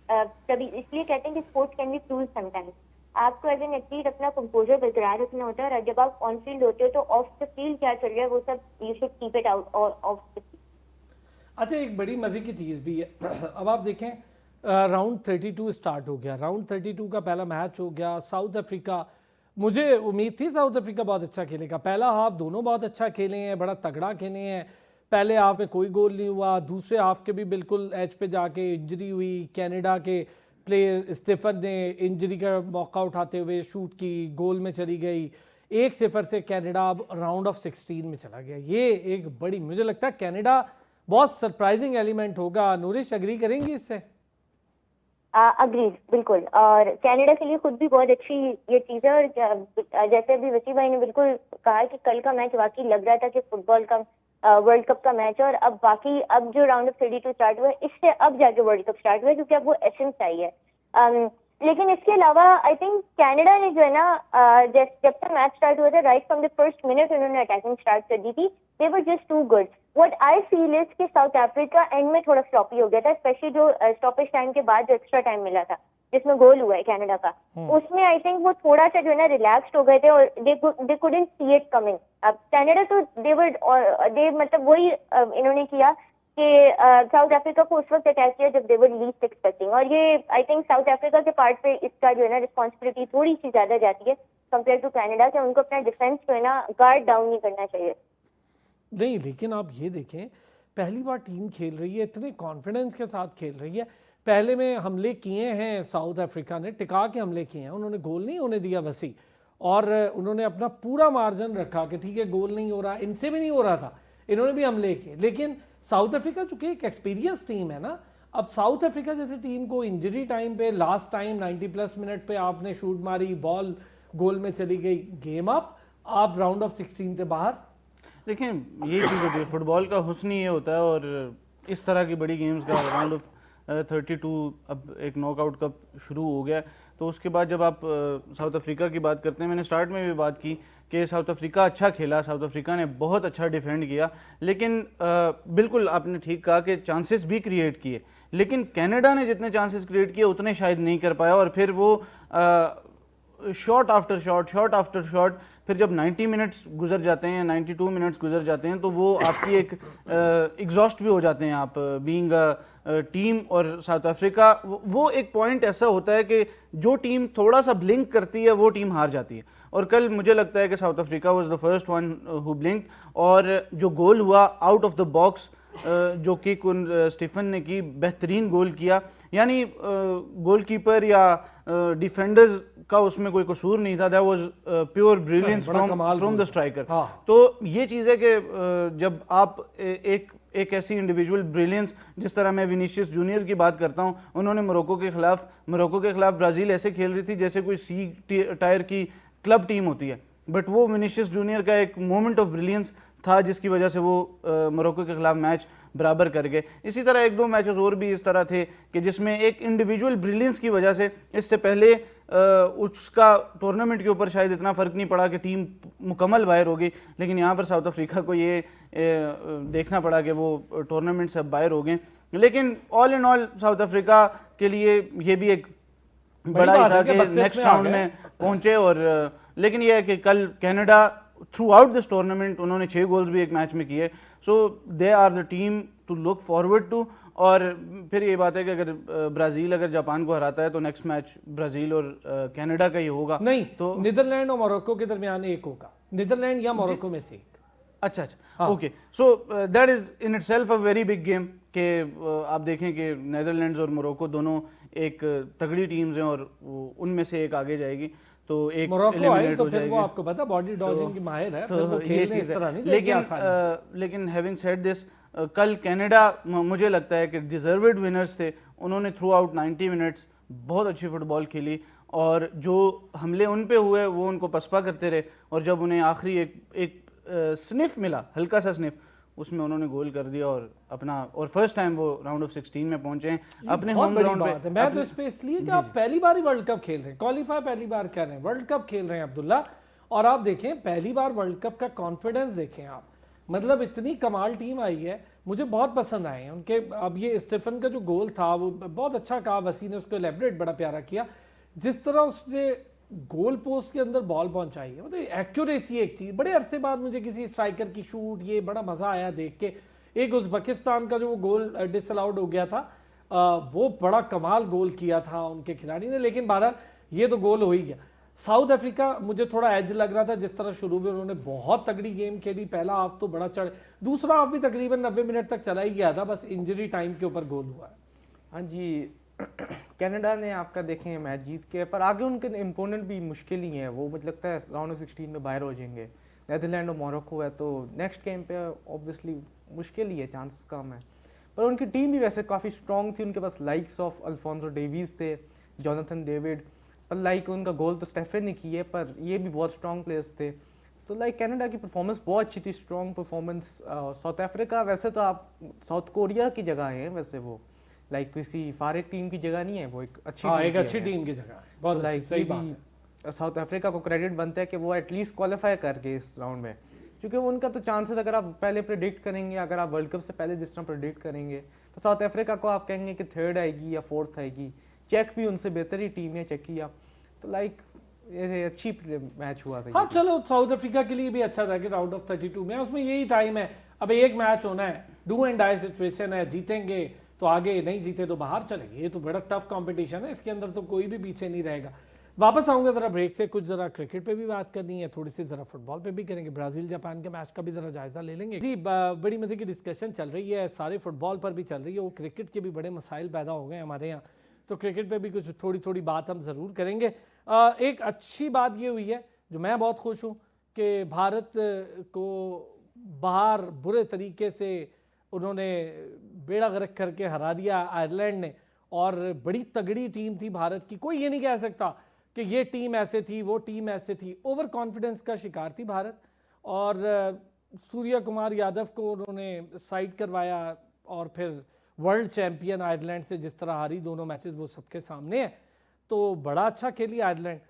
तभी इसलिए कहते हैं कि sports can be cruel sometimes, आपको एज एन एथलीट अपना कंपोजर बरकरार रखना होता है और जब आप ऑन फील्ड होते हो तो ऑफ द फील्ड क्या चल रहा है वो सब you should keep it out of the field. अच्छा, एक बड़ी मजे की चीज़ भी है अब आप देखें राउंड 32 स्टार्ट हो गया, राउंड 32 का पहला मैच हो गया साउथ अफ्रीका। मुझे उम्मीद थी साउथ अफ्रीका बहुत अच्छा खेलेगा, पहला हाफ दोनों बहुत अच्छा खेले हैं, बड़ा तगड़ा खेले हैं। पहले हाफ में कोई गोल नहीं हुआ, दूसरे हाफ के भी बिल्कुल एज पे जाके इंजरी हुई, कनाडा के प्लेयर स्टीफन ने इंजरी का मौका उठाते हुए शूट की, गोल में चली गई। 1-0 से कनाडा अब राउंड ऑफ 16 में चला गया। ये एक बड़ी, मुझे लगता है कनाडा बहुत सरप्राइजिंग एलिमेंट होगा। नूरिश एग्री करेंगी इससे? अग्रीड, बिल्कुल। और कनाडा के लिए खुद भी बहुत अच्छी ये चीज़ है। और जैसे अभी वसी भाई ने बिल्कुल कहा कि कल का मैच वाकई लग रहा था कि फुटबॉल का वर्ल्ड कप का मैच है और अब बाकी अब जो राउंड ऑफ 32 स्टार्ट हुआ है इससे अब जाके वर्ल्ड कप स्टार्ट हुआ है क्योंकि अब वो एसेंस आई है। लेकिन इसके अलावा आई थिंक कनाडा ने जो है ना जब तक मैच स्टार्ट हुआ था right from the first minute उन्होंने अटैकिंग स्टार्ट कर दी थी। They were just too good. What I feel is कि साउथ अफ्रीका एंड में थोड़ा फ्लॉपी हो गया था, स्पेशली जो स्टॉपेज टाइम के बाद जो एक्स्ट्रा टाइम मिला था जिसमें गोल हुआ है कनाडा का, उसमें आई थिंक वो थोड़ा सा जो है ना रिलैक्स्ड हो गए थे और they couldn't see it coming. अब कनाडा तो दे मतलब वही इन्होंने किया कि साउथ अफ्रीका को उस वक्त अटैक किया जब दे वर लीस्ट एक्सपेक्टिंग। और ये आई थिंक साउथ अफ्रीका के पार्ट पे इसका जो है ना रिस्पॉन्सिबिलिटी थोड़ी सी ज्यादा जाती है कंपेयर टू कनाडा के। उनको अपना डिफेंस जो है ना गार्ड डाउन नहीं करना चाहिए। नहीं, लेकिन आप ये देखें पहली बार टीम खेल रही है, इतने कॉन्फिडेंस के साथ खेल रही है। पहले में हमले किए हैं साउथ अफ्रीका ने, टिका के हमले किए हैं, उन्होंने गोल नहीं होने दिया वसी, और उन्होंने अपना पूरा मार्जिन रखा कि ठीक है गोल नहीं हो रहा, इनसे भी नहीं हो रहा था, इन्होंने भी हमले किए। लेकिन साउथ अफ्रीका चूंकि एक एक्सपीरियंस टीम है ना, अब साउथ अफ्रीका जैसी टीम को इंजरी टाइम पे लास्ट टाइम 90+ मिनट पे आपने शूट मारी, बॉल गोल में चली गई, गेम अप, आप राउंड ऑफ 16 से बाहर। देखिए यही चीज़ होती है, फुटबॉल का हुस्न ही ये होता है। और इस तरह की बड़ी गेम्स का राउंड ऑफ 32 अब एक नॉकआउट कप शुरू हो गया, तो उसके बाद जब आप साउथ अफ्रीका की बात करते हैं, मैंने स्टार्ट में भी बात की कि साउथ अफ्रीका अच्छा खेला, साउथ अफ्रीका ने बहुत अच्छा डिफेंड किया, लेकिन बिल्कुल आपने ठीक कहा कि चांसेस भी क्रिएट किए, लेकिन कनाडा ने जितने चांसेस क्रिएट किए उतने शायद नहीं कर पाया। और फिर वो shot after shot, shot after shot, फिर जब 90 मिनट्स गुजर जाते हैं, 92 मिनट्स गुजर जाते हैं, तो वो आपकी एक एग्जॉस्ट भी हो जाते हैं आप बीइंग टीम। और साउथ अफ्रीका वो एक पॉइंट ऐसा होता है कि जो टीम थोड़ा सा ब्लिंक करती है वो टीम हार जाती है। और कल मुझे लगता है कि South Africa was the first one who ब्लिंक्ड, और जो गोल हुआ आउट ऑफ द बॉक्स जो किक उन स्टीफन ने की, बेहतरीन गोल किया। यानी गोलकीपर या डिफेंडर्स का उसमें कोई कसूर नहीं था, that was pure brilliance from the striker. तो ये चीज़ है कि जब आप एक ऐसी इंडिविजुअल ब्रिलियंस, जिस तरह मैं विनीशियस जूनियर की बात करता हूँ, उन्होंने मोरक्को के खिलाफ ब्राज़ील ऐसे खेल रही थी जैसे कोई सी टायर की क्लब टीम होती है, बट वो विनीशियस जूनियर का एक मोमेंट ऑफ ब्रिलियंस था जिसकी वजह से वो मोरक्को के खिलाफ मैच बराबर कर गए। इसी तरह एक दो मैचेस और भी इस तरह थे कि जिसमें एक इंडिविजुअल ब्रिलियंस की वजह से, इससे पहले उसका टूर्नामेंट के ऊपर शायद इतना फ़र्क नहीं पड़ा कि टीम मुकम्मल बाहर हो गई, लेकिन यहाँ पर साउथ अफ्रीका को ये देखना पड़ा कि वो टूर्नामेंट से बाहर हो गए। लेकिन all in all south Africa के लिए ये भी एक बड़ा ही था कि नेक्स्ट राउंड में पहुंचे। और लेकिन यह है कि कल Canada throughout this tournament उन्होंने 6 गोल्स भी एक मैच में किए, so they are the team to look forward to. और फिर ये बात है कि अगर ब्राज़ील अगर जापान को हराता है तो नेक्स्ट मैच ब्राज़ील और कनाडा का ही होगा। नहीं, तो नीदरलैंड और मोरक्को के दरमियान एक होगा, नीदरलैंड या मोरक्को में से एक। अच्छा okay, so that is in itself a very big game कि आप देखें कि नीदरलैंड्स और मोरक्को दोनों एक तगड़ी टीम्स हैं और उनमें से एक आगे जाएगी। तो एक मोरक्को आई एलिमिनेट तो हो फिर जाएगी। वो आपको पता बॉडी डॉजिंग की माहिर है, फिर वो तो ये खेलने चीज़ इस है। तरह नहीं देगी आसानी से। लेकिन हैविंग सेड दिस, कल कनाडा मुझे लगता है कि डिजर्वेड विनर्स थे। उन्होंने थ्रू आउट 90 मिनट्स बहुत अच्छी फुटबॉल खेली और जो हमले उन पे हुए वो उनको पसपा करते रहे, और जब उन्हें आखिरी एक स्निफ मिला, हल्का सा स्निफ, उसमें उन्होंने गोल कर दिया और अपना, और फर्स्ट टाइम वो राउंड ऑफ 16 में पहुंचे हैं अपने बहुत होम बड़ी ग्राउंड बात है। मैं तो इस पे इसलिए कि आप पहली बार ही वर्ल्ड कप खेल रहे हैं, क्वालिफाई पहली बार कर रहे हैं, वर्ल्ड कप खेल रहे हैं अब्दुल्ला, और आप देखें पहली बार वर्ल्ड कप का कॉन्फिडेंस देखें आप, मतलब इतनी कमाल टीम आई है, मुझे बहुत पसंद आए हैं उनके। अब ये स्टीफन का जो गोल था वो बहुत अच्छा कहा, वसी ने उसको एलेबरेट बड़ा प्यारा किया, जिस तरह उसने गोल पोस्ट के अंदर बॉल पहुंचाई है, मतलब एक्यूरेसी एक चीज, बड़े अरसे बाद मुझे किसी स्ट्राइकर की शूट ये बड़ा मजा आया देख के। एक उज़्बेकिस्तान का जो वो गोल डिसअलाउड हो गया था, वो बड़ा कमाल गोल किया था उनके खिलाड़ी ने, लेकिन बहरहाल ये तो गोल हो ही गया। साउथ अफ्रीका मुझे थोड़ा एज लग रहा था, जिस तरह शुरू में उन्होंने बहुत तगड़ी गेम खेली, पहला हाफ तो बड़ा चढ़, दूसरा हाफ भी तकरीबन 90 मिनट तक चला ही गया था, बस इंजरी टाइम के ऊपर गोल हुआ है। हाँ जी, कनाडा ने आपका देखें मैच जीत के, पर आगे उनके इम्पोनेंट भी मुश्किल ही है, वो मुझे लगता है राउंड ऑफ 16 में बाहर हो जाएंगे। नेदरलैंड और मोरक्को है, तो नेक्स्ट गेम पे ऑब्वियसली मुश्किल ही है, चांसेस कम है। पर उनकी टीम भी वैसे काफ़ी स्ट्रॉन्ग थी, उनके पास लाइक्स ऑफ अल्फोंसो डेविस थे, जोनाथन डेविड, पर लाइक उनका गोल तो स्टेफन ने की है, पर ये भी बहुत स्ट्रॉन्ग प्लेयर्स थे। तो लाइक कनाडा की परफॉर्मेंस बहुत अच्छी थी, स्ट्रॉन्ग परफॉर्मेंस। साउथ अफ्रीका वैसे तो आप साउथ कोरिया की जगह हैं, वैसे वो लाइक किसी फारिग टीम की जगह नहीं है, वो एक अच्छी हाँ, टीम एक की अच्छी है। टीम की जगह है, बहुत तो अच्छी, लाइक सही ये बात भी है। साउथ अफ्रीका को क्रेडिट बनता है कि वो एटलीस्ट क्वालिफाई कर गए इस राउंड में, क्योंकि उनका तो चांसेस, अगर आप पहले प्रिडिक्ट करेंगे, अगर आप वर्ल्ड कप से पहले जिस तरह प्रिडिक्ट करेंगे, तो साउथ अफ्रीका को आप कहेंगे कि थर्ड आएगी या फोर्थ आएगी। चेक भी उनसे बेहतर ही टीम है, चेकिया। तो लाइक ये अच्छी मैच हुआ था। हाँ चलो, साउथ अफ्रीका के लिए भी अच्छा था कि राउंड ऑफ 32 में, उसमें यही टाइम है, अब एक मैच होना है, डू एंड डाई सिचुएशन है, जीतेंगे तो आगे, नहीं जीते तो बाहर चलेंगे, ये तो बड़ा टफ कंपटीशन है, इसके अंदर तो कोई भी पीछे नहीं रहेगा। वापस आऊंगा जरा ब्रेक से, कुछ जरा क्रिकेट पे भी बात करनी है, थोड़ी सी जरा फुटबॉल पे भी करेंगे, ब्राजील जापान के मैच का भी जरा जायजा ले लेंगे जी। बड़ी मजे की डिस्कशन चल रही है, सारे फुटबॉल पर भी चल रही है, वो क्रिकेट के भी बड़े मसाइल पैदा हो गए हमारे यहाँ, तो क्रिकेट पे भी कुछ थोड़ी थोड़ी बात हम ज़रूर करेंगे। एक अच्छी बात ये हुई है, जो मैं बहुत खुश हूँ, कि भारत को बाहर बुरे तरीके से उन्होंने बेड़ा गर्क करके हरा दिया आयरलैंड ने, और बड़ी तगड़ी टीम थी भारत की, कोई ये नहीं कह सकता कि ये टीम ऐसे थी वो टीम ऐसे थी, ओवर कॉन्फिडेंस का शिकार थी भारत, और सूर्य कुमार यादव को उन्होंने साइड करवाया, और फिर वर्ल्ड चैंपियन आयरलैंड से जिस तरह हारी दोनों मैचेस, वो सबके सामने है, तो बड़ा अच्छा खेली आयरलैंड।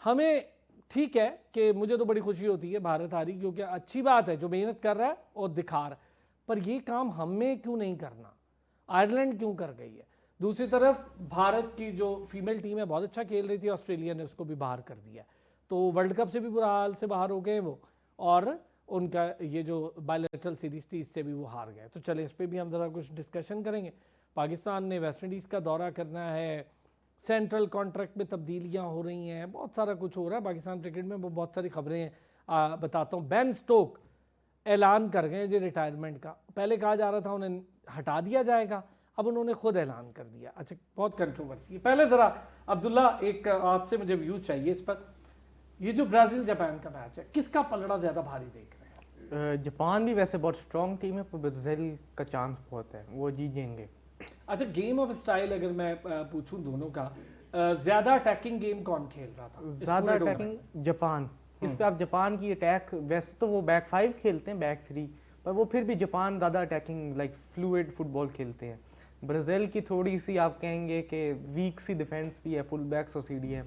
हमें ठीक है कि मुझे तो बड़ी खुशी होती है भारत हारी, क्योंकि अच्छी बात है जो मेहनत कर रहा है और दिखा रहा है, पर ये काम हमें क्यों नहीं करना, आयरलैंड क्यों कर गई है। दूसरी तरफ भारत की जो फीमेल टीम है बहुत अच्छा खेल रही थी, ऑस्ट्रेलिया ने उसको भी बाहर कर दिया, तो वर्ल्ड कप से भी बुरा हाल से बाहर हो गए वो, और उनका ये जो बायलैटरल सीरीज थी इससे भी वो हार गए। तो चले इस पर भी हम ज़रा कुछ डिस्कशन करेंगे। पाकिस्तान ने वेस्ट इंडीज़ का दौरा करना है, सेंट्रल कॉन्ट्रैक्ट में तब्दीलियां हो रही हैं, बहुत सारा कुछ हो रहा है पाकिस्तान क्रिकेट में, वो बहुत सारी खबरें हैं, बताता हूँ। बेन स्टोक ऐलान कर गए जी रिटायरमेंट का, पहले कहा जा रहा था उन्हें हटा दिया जाएगा, अब उन्होंने खुद ऐलान कर दिया। अच्छा, बहुत कंट्रोवर्सी है। पहले ज़रा अब्दुल्ला एक आपसे मुझे व्यू चाहिए इस पर, ये जो ब्राज़ील जापान का मैच है, किसका पलड़ा ज़्यादा भारी देख रहे हैं? जापान भी वैसे बहुत स्ट्रॉन्ग टीम है, पर ब्राज़ील का चांस बहुत है, वो जीत जाएंगे। अच्छा, गेम ऑफ स्टाइल अगर मैं पूछूं दोनों का, ज़्यादा अटैकिंग गेम कौन खेल रहा था? ज़्यादा अटैकिंग जापान। इस पे आप जापान की अटैक, वैसे तो वो बैक 5 खेलते हैं, बैक 3, पर वो फिर भी जापान ज़्यादा अटैकिंग लाइक फ्लूइड फुटबॉल खेलते हैं। ब्राज़ील की थोड़ी सी आप कहेंगे कि वीक सी डिफेंस भी है, फुल बैक्स और सीडी है,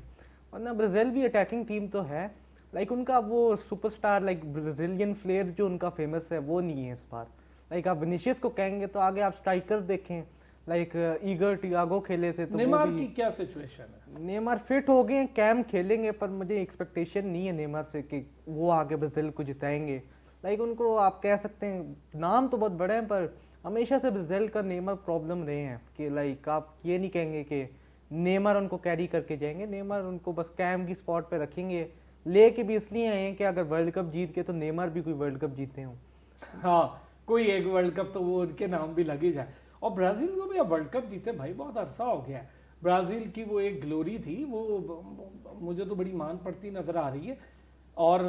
वरना ब्राज़ील भी अटैकिंग टीम तो है, लाइक उनका वो सुपरस्टार लाइक ब्राज़ीलियन फ्लेयर जो उनका फेमस है वो नहीं है इस बार। लाइक आप विनीशियस को कहेंगे तो आगे आप स्ट्राइकर देखें, लाइक ईगर टियागो खेले थे, तो नेमार की क्या सिचुएशन है? नेमार फिट हो गए हैं, कैम खेलेंगे, पर मुझे एक्सपेक्टेशन नहीं है नेमार से कि वो आगे ब्राज़ील को जिताएंगे। लाइक उनको आप कह सकते हैं नाम तो बहुत बड़े हैं, पर हमेशा से ब्राज़ील का नेमार प्रॉब्लम रहे हैं कि लाइक आप ये नहीं कहेंगे कि नेमार उनको कैरी करके जाएंगे, नेमार उनको बस कैम की स्पॉट पे रखेंगे, लेके भी इसलिए आए हैं कि अगर वर्ल्ड कप जीत के तो नेमार भी कोई वर्ल्ड कप जीते हों। हाँ, कोई एक वर्ल्ड कप तो वो उनके नाम भी लग ही जाए। और ब्राजील को भी अब वर्ल्ड कप जीते भाई बहुत अरसा हो गया है, ब्राज़ील की वो एक ग्लोरी थी, वो मुझे तो बड़ी मान पड़ती नज़र आ रही है। और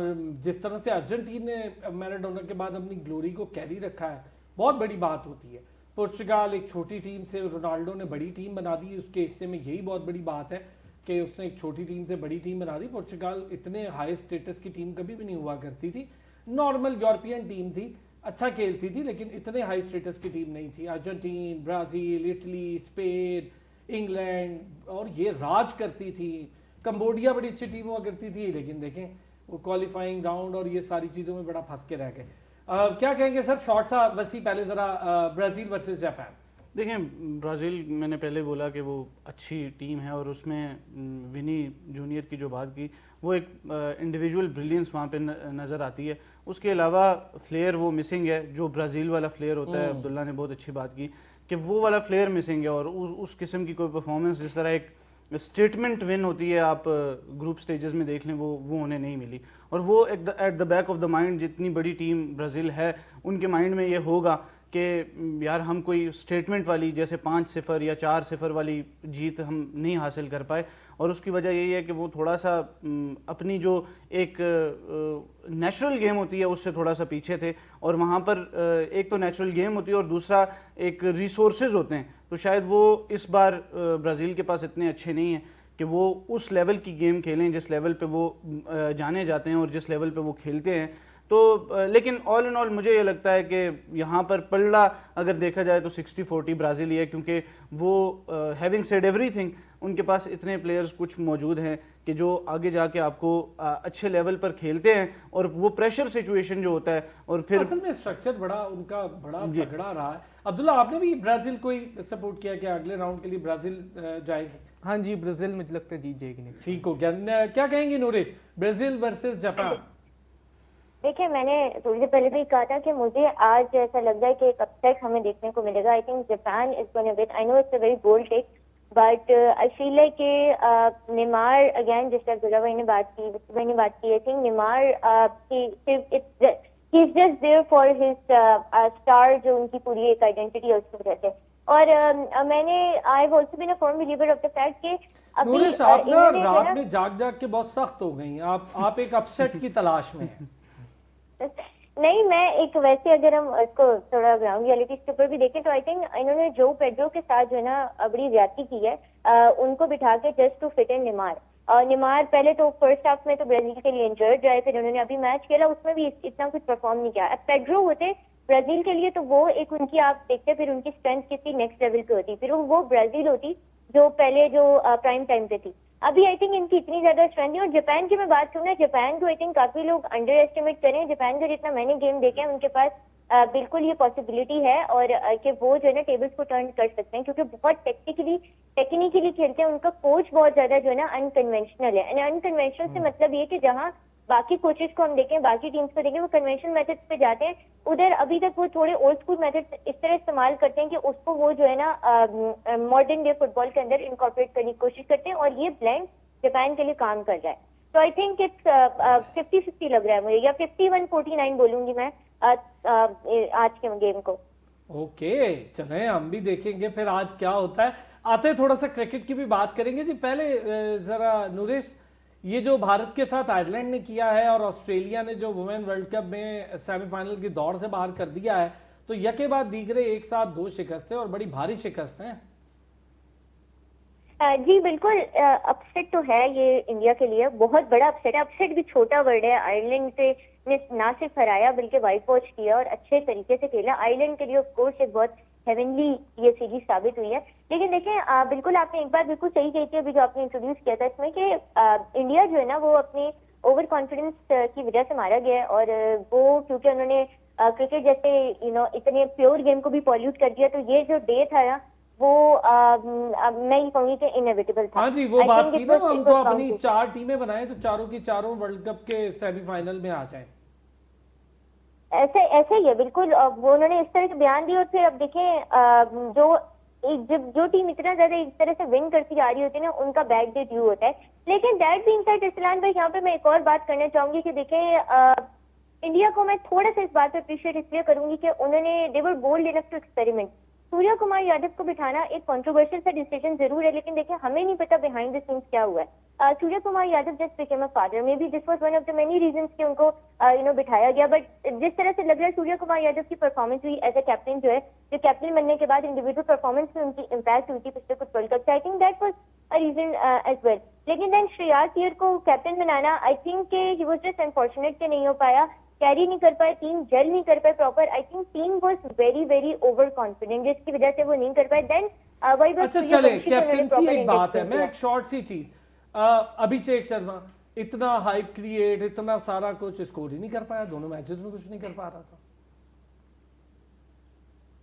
जिस तरह से अर्जेंटीना ने मैराडोना के बाद अपनी ग्लोरी को कैरी रखा है, बहुत बड़ी बात होती है। पुर्तगाल एक छोटी टीम से रोनाल्डो ने बड़ी टीम बना दी, उसके हिस्से में यही बहुत बड़ी बात है कि उसने एक छोटी टीम से बड़ी टीम बना दी। पुर्तगाल इतने हाई स्टेटस की टीम कभी भी नहीं हुआ करती थी, नॉर्मल यूरोपियन टीम थी, अच्छा खेलती थी, लेकिन इतने हाई स्टेटस की टीम नहीं थी। Argentine, Brazil, Italy, Spain, England और ये राज करती थी। कंबोडिया बड़ी अच्छी टीम हुआ करती थी, लेकिन देखें वो क्वालिफाइंग राउंड और ये सारी चीज़ों में बड़ा फंस के रह गए। क्या कहेंगे सर, शॉर्ट सा वसी पहले ज़रा ब्राज़ील वर्सेस जापान। देखें, ब्राज़ील मैंने पहले बोला कि वो अच्छी टीम है और उसमें विनी जूनियर की जो बात की, वो एक इंडिविजुअल ब्रिलियंस वहाँ पे नज़र आती है। उसके अलावा फ्लेयर वो मिसिंग है, जो ब्राज़ील वाला फ्लेयर होता है। अब्दुल्ला ने बहुत अच्छी बात की कि वो वाला फ्लेयर मिसिंग है, और उस किस्म की कोई परफॉर्मेंस जिस तरह एक स्टेटमेंट विन होती है आप ग्रुप स्टेजेस में देख लें, वो उन्हें नहीं मिली। और वो at the back of the mind, जितनी बड़ी टीम ब्राज़ील है उनके माइंड में ये होगा कि यार हम कोई स्टेटमेंट वाली जैसे 5-0 या 4-0 वाली जीत हम नहीं हासिल कर पाए। और उसकी वजह यही है कि वो थोड़ा सा अपनी जो एक नेचुरल गेम होती है उससे थोड़ा सा पीछे थे। और वहाँ पर एक तो नेचुरल गेम होती है और दूसरा एक रिसोर्सेज होते हैं, तो शायद वो इस बार ब्राज़ील के पास इतने अच्छे नहीं हैं कि वो उस लेवल की गेम खेलें जिस लेवल पे वो जाने जाते हैं और जिस लेवल पे वो खेलते हैं। तो लेकिन ऑल इन ऑल मुझे ये लगता है कि यहाँ पर पलड़ा अगर देखा जाए तो 60-40 ब्राज़ील ही है, क्योंकि वो हैविंग सेड एवरीथिंग उनके पास इतने प्लेयर्स कुछ मौजूद हैं कि जो आगे जाके आपको अच्छे लेवल पर खेलते हैं। और वो प्रेशर सिचुएशन जो होता है, और फिर असल में स्ट्रक्चर बड़ा उनका बड़ा तगड़ा रहा है। अब्दुल्ला, आपने भी ब्राज़ील को ही सपोर्ट किया कि अगले राउंड के लिए ब्राज़ील जाएगी? हाँ जी, ब्राज़ील मुझे लगता है जीत जाएगी नहीं। ठीक हो गया। क्या कहेंगे नूरिश, ब्राज़ील वर्सेस जापान? देखिए, मैंने थोड़ी देर पहले भी कहा था कि मुझे आज ऐसा लग रहा है कि एक अपसेट हमें देखने को मिलेगा। I think Japan is gonna win. I know it's a very bold take, but I feel like कि नेमार अगेन, जिस तरह दुल्ला भाई ने बात की, I think Neymar he is just there for his star, जो उनकी पूरी एक आइडेंटिटी है उसकी वजह से। और मैंने I have also been a firm believer of the fact कि नूरिश, आप ना रात में जाग के बहुत सख्त हो गई। आप एक अपसेट की तलाश में हैं। नहीं, मैं एक वैसे अगर हम इसको थोड़ा ग्राउंड रियलिटी के ऊपर भी देखें तो आई थिंक इन्होंने जो पेड्रो के साथ जो है ना बड़ी ज्यादती की है, उनको बिठा के just to fit in Neymar. Neymar पहले तो फर्स्ट हाफ में तो ब्राजील के लिए इंजर्ड रहे, फिर उन्होंने अभी मैच खेला उसमें भी इतना कुछ परफॉर्म नहीं किया। अब पेड्रो होते ब्राजील के लिए तो वो एक उनकी, आप देखते फिर उनकी स्ट्रेंथ कितनी नेक्स्ट लेवल पे होती, फिर वो ब्राजील होती जो पहले जो प्राइम टाइम पे थी। अभी आई थिंक इनकी इतनी ज्यादा स्ट्रेंथ है। और जापान की मैं बात करूँ ना, जापान को आई थिंक काफी लोग अंडर एस्टिमेट करें। जापान का जितना मैंने गेम देखे हैं उनके पास बिल्कुल ये पॉसिबिलिटी है और कि वो जो है ना टेबल्स को टर्न कर सकते हैं, क्योंकि बहुत टेक्निकली खेलते हैं। उनका कोच बहुत ज्यादा जो है ना अनकन्वेंशनल है। एंड अनकन्वेंशनल से मतलब ये कि जहाँ बाकी कोचेस को हम देखें, बाकी टीम्स को देखें, वो कन्वेंशनल मेथड्स पे जाते हैं, उधर अभी तक वो थोड़े ओल्ड स्कूल मेथड्स इस तरह इस्तेमाल करते हैं कि उसको वो जो है ना मॉडर्न डे फुटबॉल के अंदर इनकॉर्पोरेट करने की कोशिश करते हैं, और ये ब्लेंड जापान के लिए काम कर रहा है। तो आई थिंक इट्स 50-50 लग रहा है मुझे, या 51-49 बोलूंगी मैं आज के गेम को। ओके, चलें हम भी देखेंगे फिर आज क्या होता है। आते हैं थोड़ा सा क्रिकेट की भी बात करेंगे जी। पहले जरा नूरिश, ये जो भारत के साथ आयरलैंड ने किया है और ऑस्ट्रेलिया ने जो वुमेन वर्ल्ड कप में सेमीफाइनल की दौड़ से बाहर कर दिया है, तो यके बाद दीगरे एक साथ 2 शिकस्तें और बड़ी भारी शिकस्त हैं। जी बिल्कुल, अपसेट तो है ये इंडिया के लिए, बहुत बड़ा अपसेट है। अपसेट भी छोटा वर्ड है। आयरलैंड से ने ना सिर्फ हराया बल्कि वाइट वॉच किया और अच्छे तरीके से खेला। आयरलैंड के लिए ऑफ कोर्स एक बहुत हेवनली ये सीरीज साबित हुई है। लेकिन देखें, बिल्कुल आपने एक बात बिल्कुल सही कही थी अभी जो आपने इंट्रोड्यूस किया था इसमें, कि इंडिया जो है ना वो अपनी ओवर कॉन्फिडेंस की वजह से मारा गया है। और वो क्योंकि उन्होंने क्रिकेट जैसे इतने प्योर गेम को भी पॉल्यूट कर दिया, तो ये जो डे था ना वो मैं ये कहूंगी कि इनएविटेबल था। हाँ जी, वो बात थी ना, हम तो अपनी 4 टीमें बनाए तो चारों की चारों वर्ल्ड कप के सेमीफाइनल में आ जाएं। ऐसे ही है बिल्कुल। वो उन्होंने इस तरह के बयान दिए और फिर अब देखें जो टीम इतना ज्यादा इस तरह से विन करती आ रही होती है ना, उनका बैड डे ड्यू होता है। लेकिन दैट बीइंग सेड इस्लान भाई, यहाँ पे मैं एक और बात करना चाहूंगी कि देखें इंडिया को मैं थोड़ा सा इस बात पे अप्रिशिएट इसलिए करूंगी कि उन्होंने they were bold enough to experiment. Surya Kumar Yadav को बिठाना एक कंट्रोवर्शियल सा डिसीजन जरूर है, लेकिन देखिए हमें नहीं पता बिहाइंड द सीन्स क्या हुआ है। Surya Kumar Yadav just became a father, may be this was one of the many reasons कि उनको बिठाया गया। बट जिस तरह से लग रहा है सूर्या कुमार यादव की परफॉर्मेंस हुई एज अ कैप्टन, जो है जो कैप्टन बनने के बाद इंडिविजुअल परफॉर्मेंस में उनकी इम्पैक्ट हुई थी पिछले कुछ वर्ल्ड कप से, I think that was a reason as well. लेकिन देन श्रेयस अय्यर को कैप्टन बनाना, I think he was just unfortunate कि नहीं हो पाया, कैरी नहीं कर पाए, टीम जेल नहीं कर पाए proper. I think team was very very over confident, जिसकी वजह से वो नहीं कर पाए। देन वही बात, अच्छा चले, कैप्टनसी एक बात है, मैं एक शॉर्ट सी चीज, अभिषेक शर्मा इतना हाइप क्रिएट, इतना सारा कुछ स्कोर ही नहीं कर पाया, दोनों मैचेस में कुछ नहीं कर पा रहा था।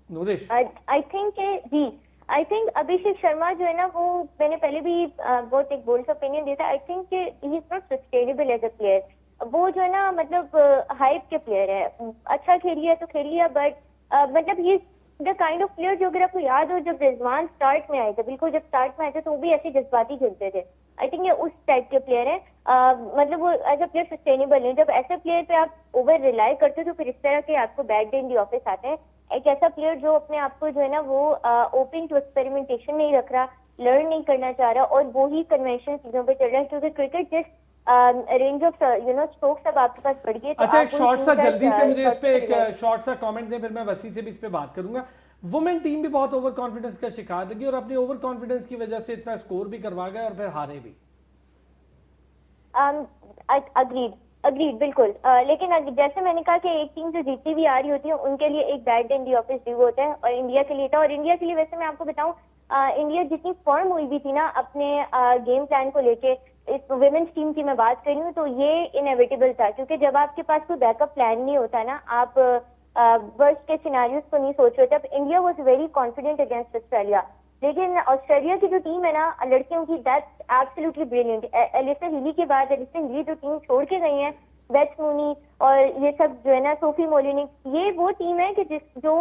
Noorish, I think ji, I think Abhishek Sharma जो है ना, वो मैंने पहले भी बहुत एक बोल्ड ओपिनियन दिया था, I think he is not sustainable as a player. वो जो है ना, मतलब हाइप के प्लेयर है, अच्छा खेल लिया तो खेल लिया, बट मतलब ही द काइंड ऑफ प्लेयर जो, अगर आपको याद हो, जब रिजवान स्टार्ट में आए थे, बिल्कुल जब स्टार्ट में आए थे, तो वो भी ऐसे जज्बाती खेलते थे। आई थिंक ये उस टाइप के प्लेयर है, मतलब वो एज अ प्लेयर सस्टेनेबल है। जब ऐसे प्लेयर पे आप ओवर रिलाई करते हो तो फिर इस तरह के आपको bad day in the office आते हैं। एक ऐसा प्लेयर जो अपने आप को जो है ना, वो ओपन टू एक्सपेरिमेंटेशन नहीं रख रहा, लर्न नहीं करना चाह रहा, और वो ही कन्वेंशनल चीजों पे चल रहा है, क्योंकि क्रिकेट जिस रेंज ऑफ स्ट्रोक्स अब आपके पास बढ़ गई। अच्छा एक शॉर्ट सा जल्दी से मुझे इस पे एक शॉर्ट सा कमेंट दें, फिर मैं वसी से भी इस पे बात करूंगा। वुमेन टीम भी बहुत ओवर कॉन्फिडेंस का शिकार लगी और अपनी ओवर कॉन्फिडेंस की वजह से इतना स्कोर भी करवा गए और फिर हारे भी। अग्रीड बिल्कुल। लेकिन जैसे मैंने कहा कि एक टीम जो जीतती हुई आ रही होती है, उनके लिए एक bad day in the office due होता है, और इंडिया के लिए था। और इंडिया के लिए वैसे मैं आपको बताऊं, इंडिया जितनी फॉर्म हुई भी थी ना अपने गेम प्लान को लेके, इस वुमेन्स टीम की मैं बात कर रही हूँ, तो ये इनएविटेबल था, क्योंकि जब आपके पास कोई बैकअप प्लान नहीं होता ना, आप वर्स्ट के सिनारियोज को नहीं सोच रहे थे। अब India was very confident against Australia, लेकिन ऑस्ट्रेलिया की जो टीम है ना लड़कियों की, that's absolutely brilliant. Alyssa Healy के बाद एलिसा हीली जो टीम छोड़ के गई है, बेथ मूनी और ये सब जो है ना, सोफी मोलिनिक, ये वो टीम है कि जो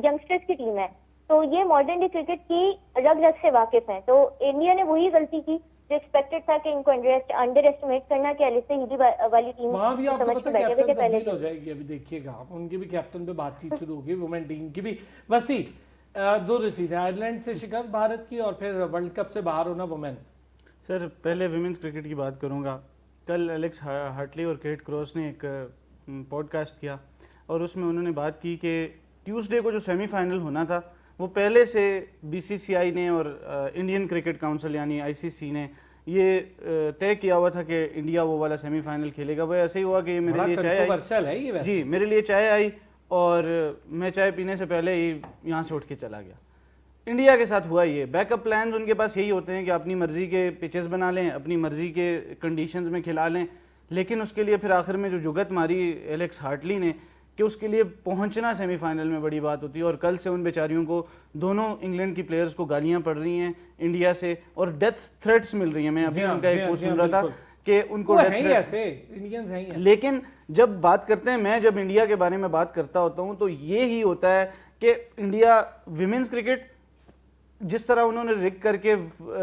यंगस्टर्स की टीम है, तो ये मॉडर्न डे क्रिकेट की रग रग से वाकिफ है। तो इंडिया ने वही गलती की जो एक्सपेक्टेड था कि इनको अंडर एस्टिमेट करना, कि एलिसा हीली वाली टीम वहां भी आपको समझ पता के बैठे हुए थे कैप्टन पहले। तब्दील हो जाएगी, अभी देखिएगा आप, उनके भी कैप्टन पे बातचीत शुरू होगी, वुमेन टीम की भी। वसी, दो रसीद आयरलैंड से शिकस्त भारत की और फिर वर्ल्ड कप से बाहर होना वुमेन। सर पहले विमेंस क्रिकेट की बात करूंगा। कल एलेक्स हार्टली और केट क्रॉस ने एक पॉडकास्ट किया और उसमें उन्होंने बात की कि ट्यूसडे को जो सेमीफाइनल होना था, वो पहले से बीसीसीआई ने और इंडियन क्रिकेट काउंसिल यानी आईसीसी ने ये तय किया हुआ था कि इंडिया वो वाला सेमीफाइनल खेलेगा। वो ऐसे ही हुआ कि मेरे लिए चाय कंट्रोवर्शियल है ये वैसे। जी, मेरे लिए चाय आई और मैं चाय पीने से पहले ही यहाँ से उठ के चला गया। इंडिया के साथ हुआ ये। बैकअप प्लान्स उनके पास यही होते हैं कि अपनी मर्जी के पिचेस बना लें, अपनी मर्जी के कंडीशंस में खिला लें, लेकिन उसके लिए फिर आखिर में जो जुगत मारी एलेक्स हार्टली ने कि उसके लिए पहुंचना सेमीफाइनल में बड़ी बात होती है। और कल से उन बेचारियों को, दोनों इंग्लैंड की प्लेयर्स को गालियां पड़ रही हैं इंडिया से और डेथ थ्रेट्स मिल रही हैं। मैं अभी उनका एक पोस्ट सुन रहा था कि उनको डेथ थ्रेट, ऐसे इंडियंस हैं। लेकिन जब बात करते हैं, मैं जब इंडिया के बारे में बात करता होता हूं तो ये ही होता है कि इंडिया विमेंस क्रिकेट जिस तरह उन्होंने रिग करके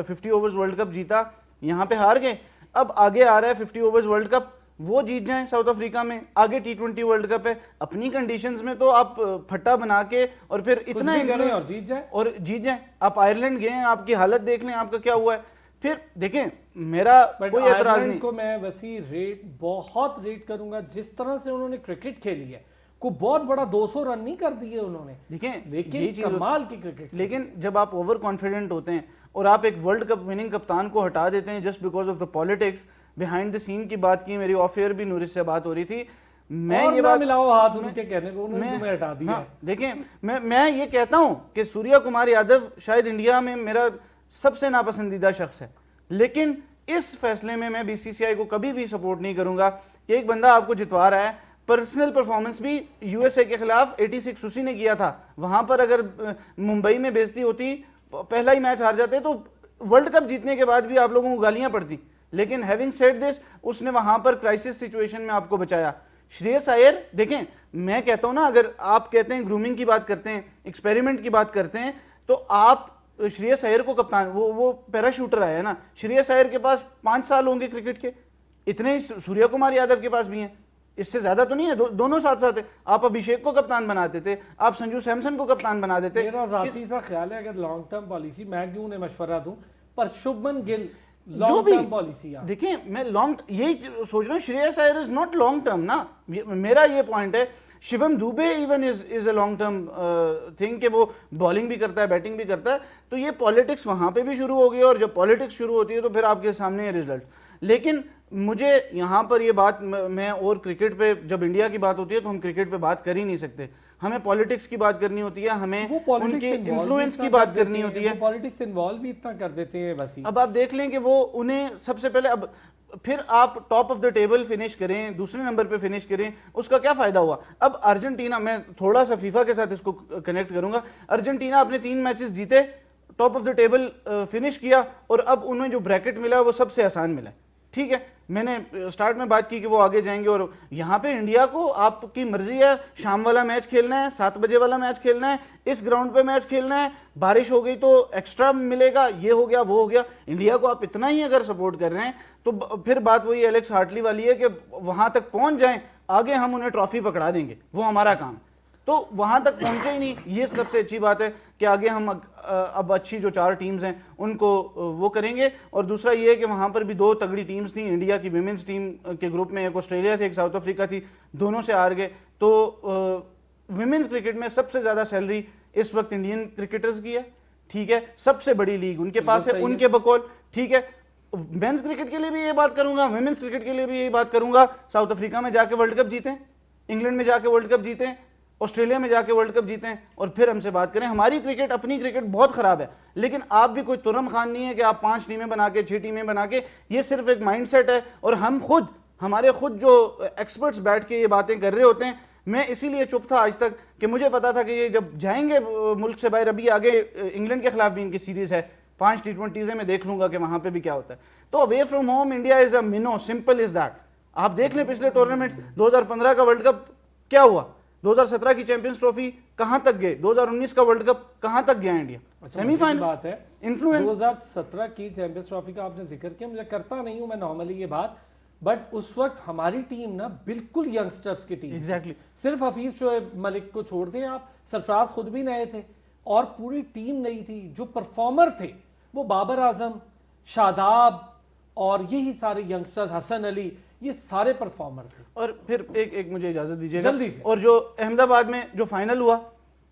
50 ओवर्स वर्ल्ड कप जीता, यहाँ पे हार गए। अब आगे आ रहा है 50 ओवर्स वर्ल्ड कप, वो जीत जाएं साउथ अफ्रीका में, आगे T20 वर्ल्ड कप है। अपनी कंडीशंस में तो आप फट्टा बना के और फिर इतना और जीत जाए। आप आयरलैंड गए, आपकी हालत देख लें आपका क्या हुआ है। फिर देखें, मेरा कोई एतराज नहीं को मैं वैसी बहुत रेट करूंगा जिस तरह से उन्होंने क्रिकेट खेली है। को बहुत बड़ा 200 रन नहीं कर दिए उन्होंने, देखें, लेकिन कमाल की क्रिकेट। लेकिन जब आप ओवर कॉन्फिडेंट होते हैं और आप एक वर्ल्ड कप विनिंग कप्तान को हटा देते हैं just because of the politics behind the scene की बात की, मेरी ऑफ एयर भी नूरिश से बात हो रही थी। मैं ये बात मिलाओ हाथ उनके कहने को, उन्होंने तुम्हें हटा दिया। हाँ, देखें, मैं ये कहता हूं कि सूर्या कुमार यादव शायद इंडिया में मेरा सबसे नापसंदीदा शख्स है, लेकिन इस फैसले में मैं बीसीसीआई को कभी भी सपोर्ट नहीं करूंगा कि एक बंदा आपको जितवा रहा है। पर्सनल परफॉर्मेंस भी यूएसए के खिलाफ 86 उसी ने किया था। वहां पर अगर मुंबई में बेइज्जती होती, पहला ही मैच हार जाते, तो वर्ल्ड कप जीतने के बाद भी आप लोगों को गालियां पड़ती। लेकिन हैविंग सेड दिस, उसने वहां पर क्राइसिस सिचुएशन में आपको बचाया। श्रेयस अय्यर, देखें, मैं कहता हूं ना, अगर आप कहते हैं ग्रूमिंग की बात करते हैं, एक्सपेरिमेंट की बात करते हैं, तो आप श्रेयस अय्यर को कप्तान, वो पैराशूटर आया है ना, श्रेयस अय्यर के पास 5 साल होंगे क्रिकेट के, इतने ही सूर्या कुमार यादव के पास भी हैं। इससे ज्यादा तो नहीं है, दोनों साथ साथ है। आप अभिषेक को कप्तान बनाते थे, आप संजू सैमसन को कप्तान बना देते। मेरा जाती सा ख्याल है अगर लॉन्ग टर्म पॉलिसी, मैं क्यों उन्हें मशवरा दूं, पर शुभमन गिल जो लॉन्ग भी टर्म पॉलिसी है। देखिए, मैं लॉन्ग यही सोच रहा हूँ, Shreyas Iyer is not long term ना, मेरा ये पॉइंट है। Shivam Dubey even is a long term thing, कि वो बॉलिंग भी करता है, बैटिंग भी करता है। तो ये पॉलिटिक्स वहां पे भी शुरू हो गई, और जब पॉलिटिक्स शुरू होती है तो फिर आपके सामने है रिजल्ट। लेकिन मुझे यहाँ पर ये बात, मैं और क्रिकेट पे, जब इंडिया की बात होती है तो हम क्रिकेट पे बात कर ही नहीं सकते, हमें पॉलिटिक्स की बात करनी होती है, हमें उनके इन्फ्लुएंस की बात करनी होती है। पॉलिटिक्स इन्वॉल्व भी इतना कर देते हैं वसी। अब आप देख लें कि वो उन्हें सबसे पहले, अब फिर आप top of the table finish करें, दूसरे नंबर पे फिनिश करें, उसका क्या फायदा हुआ? अब अर्जेंटीना, मैं थोड़ा सा फीफा के साथ इसको कनेक्ट करूंगा, अर्जेंटीना अपने 3 मैचेस जीते, top of the table finish किया, और अब उन्हें जो ब्रैकेट मिला वो सबसे आसान मिला। ठीक है, मैंने स्टार्ट में बात की कि वो आगे जाएंगे, और यहाँ पे इंडिया को आपकी मर्जी है, शाम वाला मैच खेलना है, 7 बजे वाला मैच खेलना है, इस ग्राउंड पे मैच खेलना है, बारिश हो गई तो एक्स्ट्रा मिलेगा, ये हो गया वो हो गया। इंडिया को आप इतना ही अगर सपोर्ट कर रहे हैं तो फिर बात वही एलेक्स हार्टली वाली है कि वहां तक पहुंच जाएं, आगे हम उन्हें ट्रॉफी पकड़ा देंगे, वो हमारा काम। तो वहां तक पहुंचे ही नहीं, ये सबसे अच्छी बात है कि आगे हम अब अच्छी जो 4 टीम्स हैं उनको वो करेंगे। और दूसरा ये है कि वहां पर भी 2 तगड़ी टीम्स थी इंडिया की, विमेंस टीम के ग्रुप में एक ऑस्ट्रेलिया थी, एक साउथ अफ्रीका थी, दोनों से हार गए। तो विमेंस क्रिकेट में सबसे ज्यादा सैलरी इस वक्त इंडियन क्रिकेटर्स की है। ठीक है, सबसे बड़ी लीग उनके पास है, उनके बकौल। ठीक है, मेंस क्रिकेट के लिए भी ये बात करूंगा, विमेंस क्रिकेट के लिए भी यही बात करूंगा। साउथ अफ्रीका में जाके वर्ल्ड कप जीते, इंग्लैंड में जाके वर्ल्ड कप जीते, ऑस्ट्रेलिया में जाके वर्ल्ड कप जीते हैं, और फिर हमसे बात करें। हमारी क्रिकेट, अपनी क्रिकेट बहुत खराब है, लेकिन आप भी कोई तुरम खान नहीं है कि आप 5 टीमें बना के, 6 टीमें बना के, ये सिर्फ एक माइंडसेट है। और हम खुद, हमारे खुद जो एक्सपर्ट्स बैठ के ये बातें कर रहे होते हैं, मैं इसीलिए चुप था आज तक कि मुझे पता था कि ये जब जाएंगे मुल्क से बाहर, अभी आगे इंग्लैंड के खिलाफ भी इनकी सीरीज है, 5 T20 में देख लूंगा कि वहां पे भी क्या होता है। तो away from home India is a minnow, simple is that. आप देख लें पिछले टूर्नामेंट्स, 2015 का वर्ल्ड कप क्या हुआ, 2017 की चैंपियंस ट्रॉफी कहां तक गए, 2019 का वर्ल्ड कप कहां तक गया इंडिया, सेमीफाइनल। बात है इन्फ्लुएंस 2017 की चैंपियंस ट्रॉफी का आपने जिक्र किया, मुझे करता नहीं हूं मैं नॉर्मली ये बात, बट उस वक्त हमारी टीम ना बिल्कुल यंगस्टर्स की टीम, एग्जैक्टली। सिर्फ हफीज शोएब मलिक को छोड़ दें आप, सरफराज खुद भी नए थे और पूरी टीम नई थी। जो परफॉर्मर थे वो बाबर आजम, शादाब और यही सारे यंगस्टर्स, हसन अली, ये सारे परफॉर्मर थे। और फिर एक मुझे इजाजत दीजिएगा जल्दी से। और जो अहमदाबाद में जो फाइनल हुआ,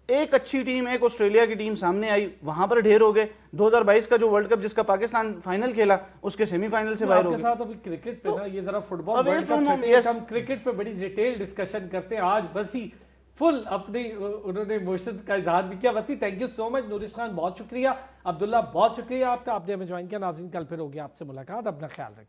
एक अच्छी टीम, एक ऑस्ट्रेलिया की टीम सामने आई, वहां पर ढेर हो गए। 2022 का जो वर्ल्ड कप जिसका पाकिस्तान फाइनल खेला, उसके सेमीफाइनल से बाहर हो आपके गए। साथ अभी क्रिकेट पे ना, ये जरा football away world from cup home, छठे, yes. हम क्रिकेट पे बड़ी डिटेल डिस्कशन करते हैं। आज वसी फुल अपनी उन्होंने इमोशंस का इजहार भी किया। Wasi thank you so much. Noorish Khan बहुत शुक्रिया, अब्दुल्ला बहुत शुक्रिया आपका, आपने हमें ज्वाइन किया। नाज़रीन कल फिर होगी आपसे मुलाकात, अपना ख्याल रखिए।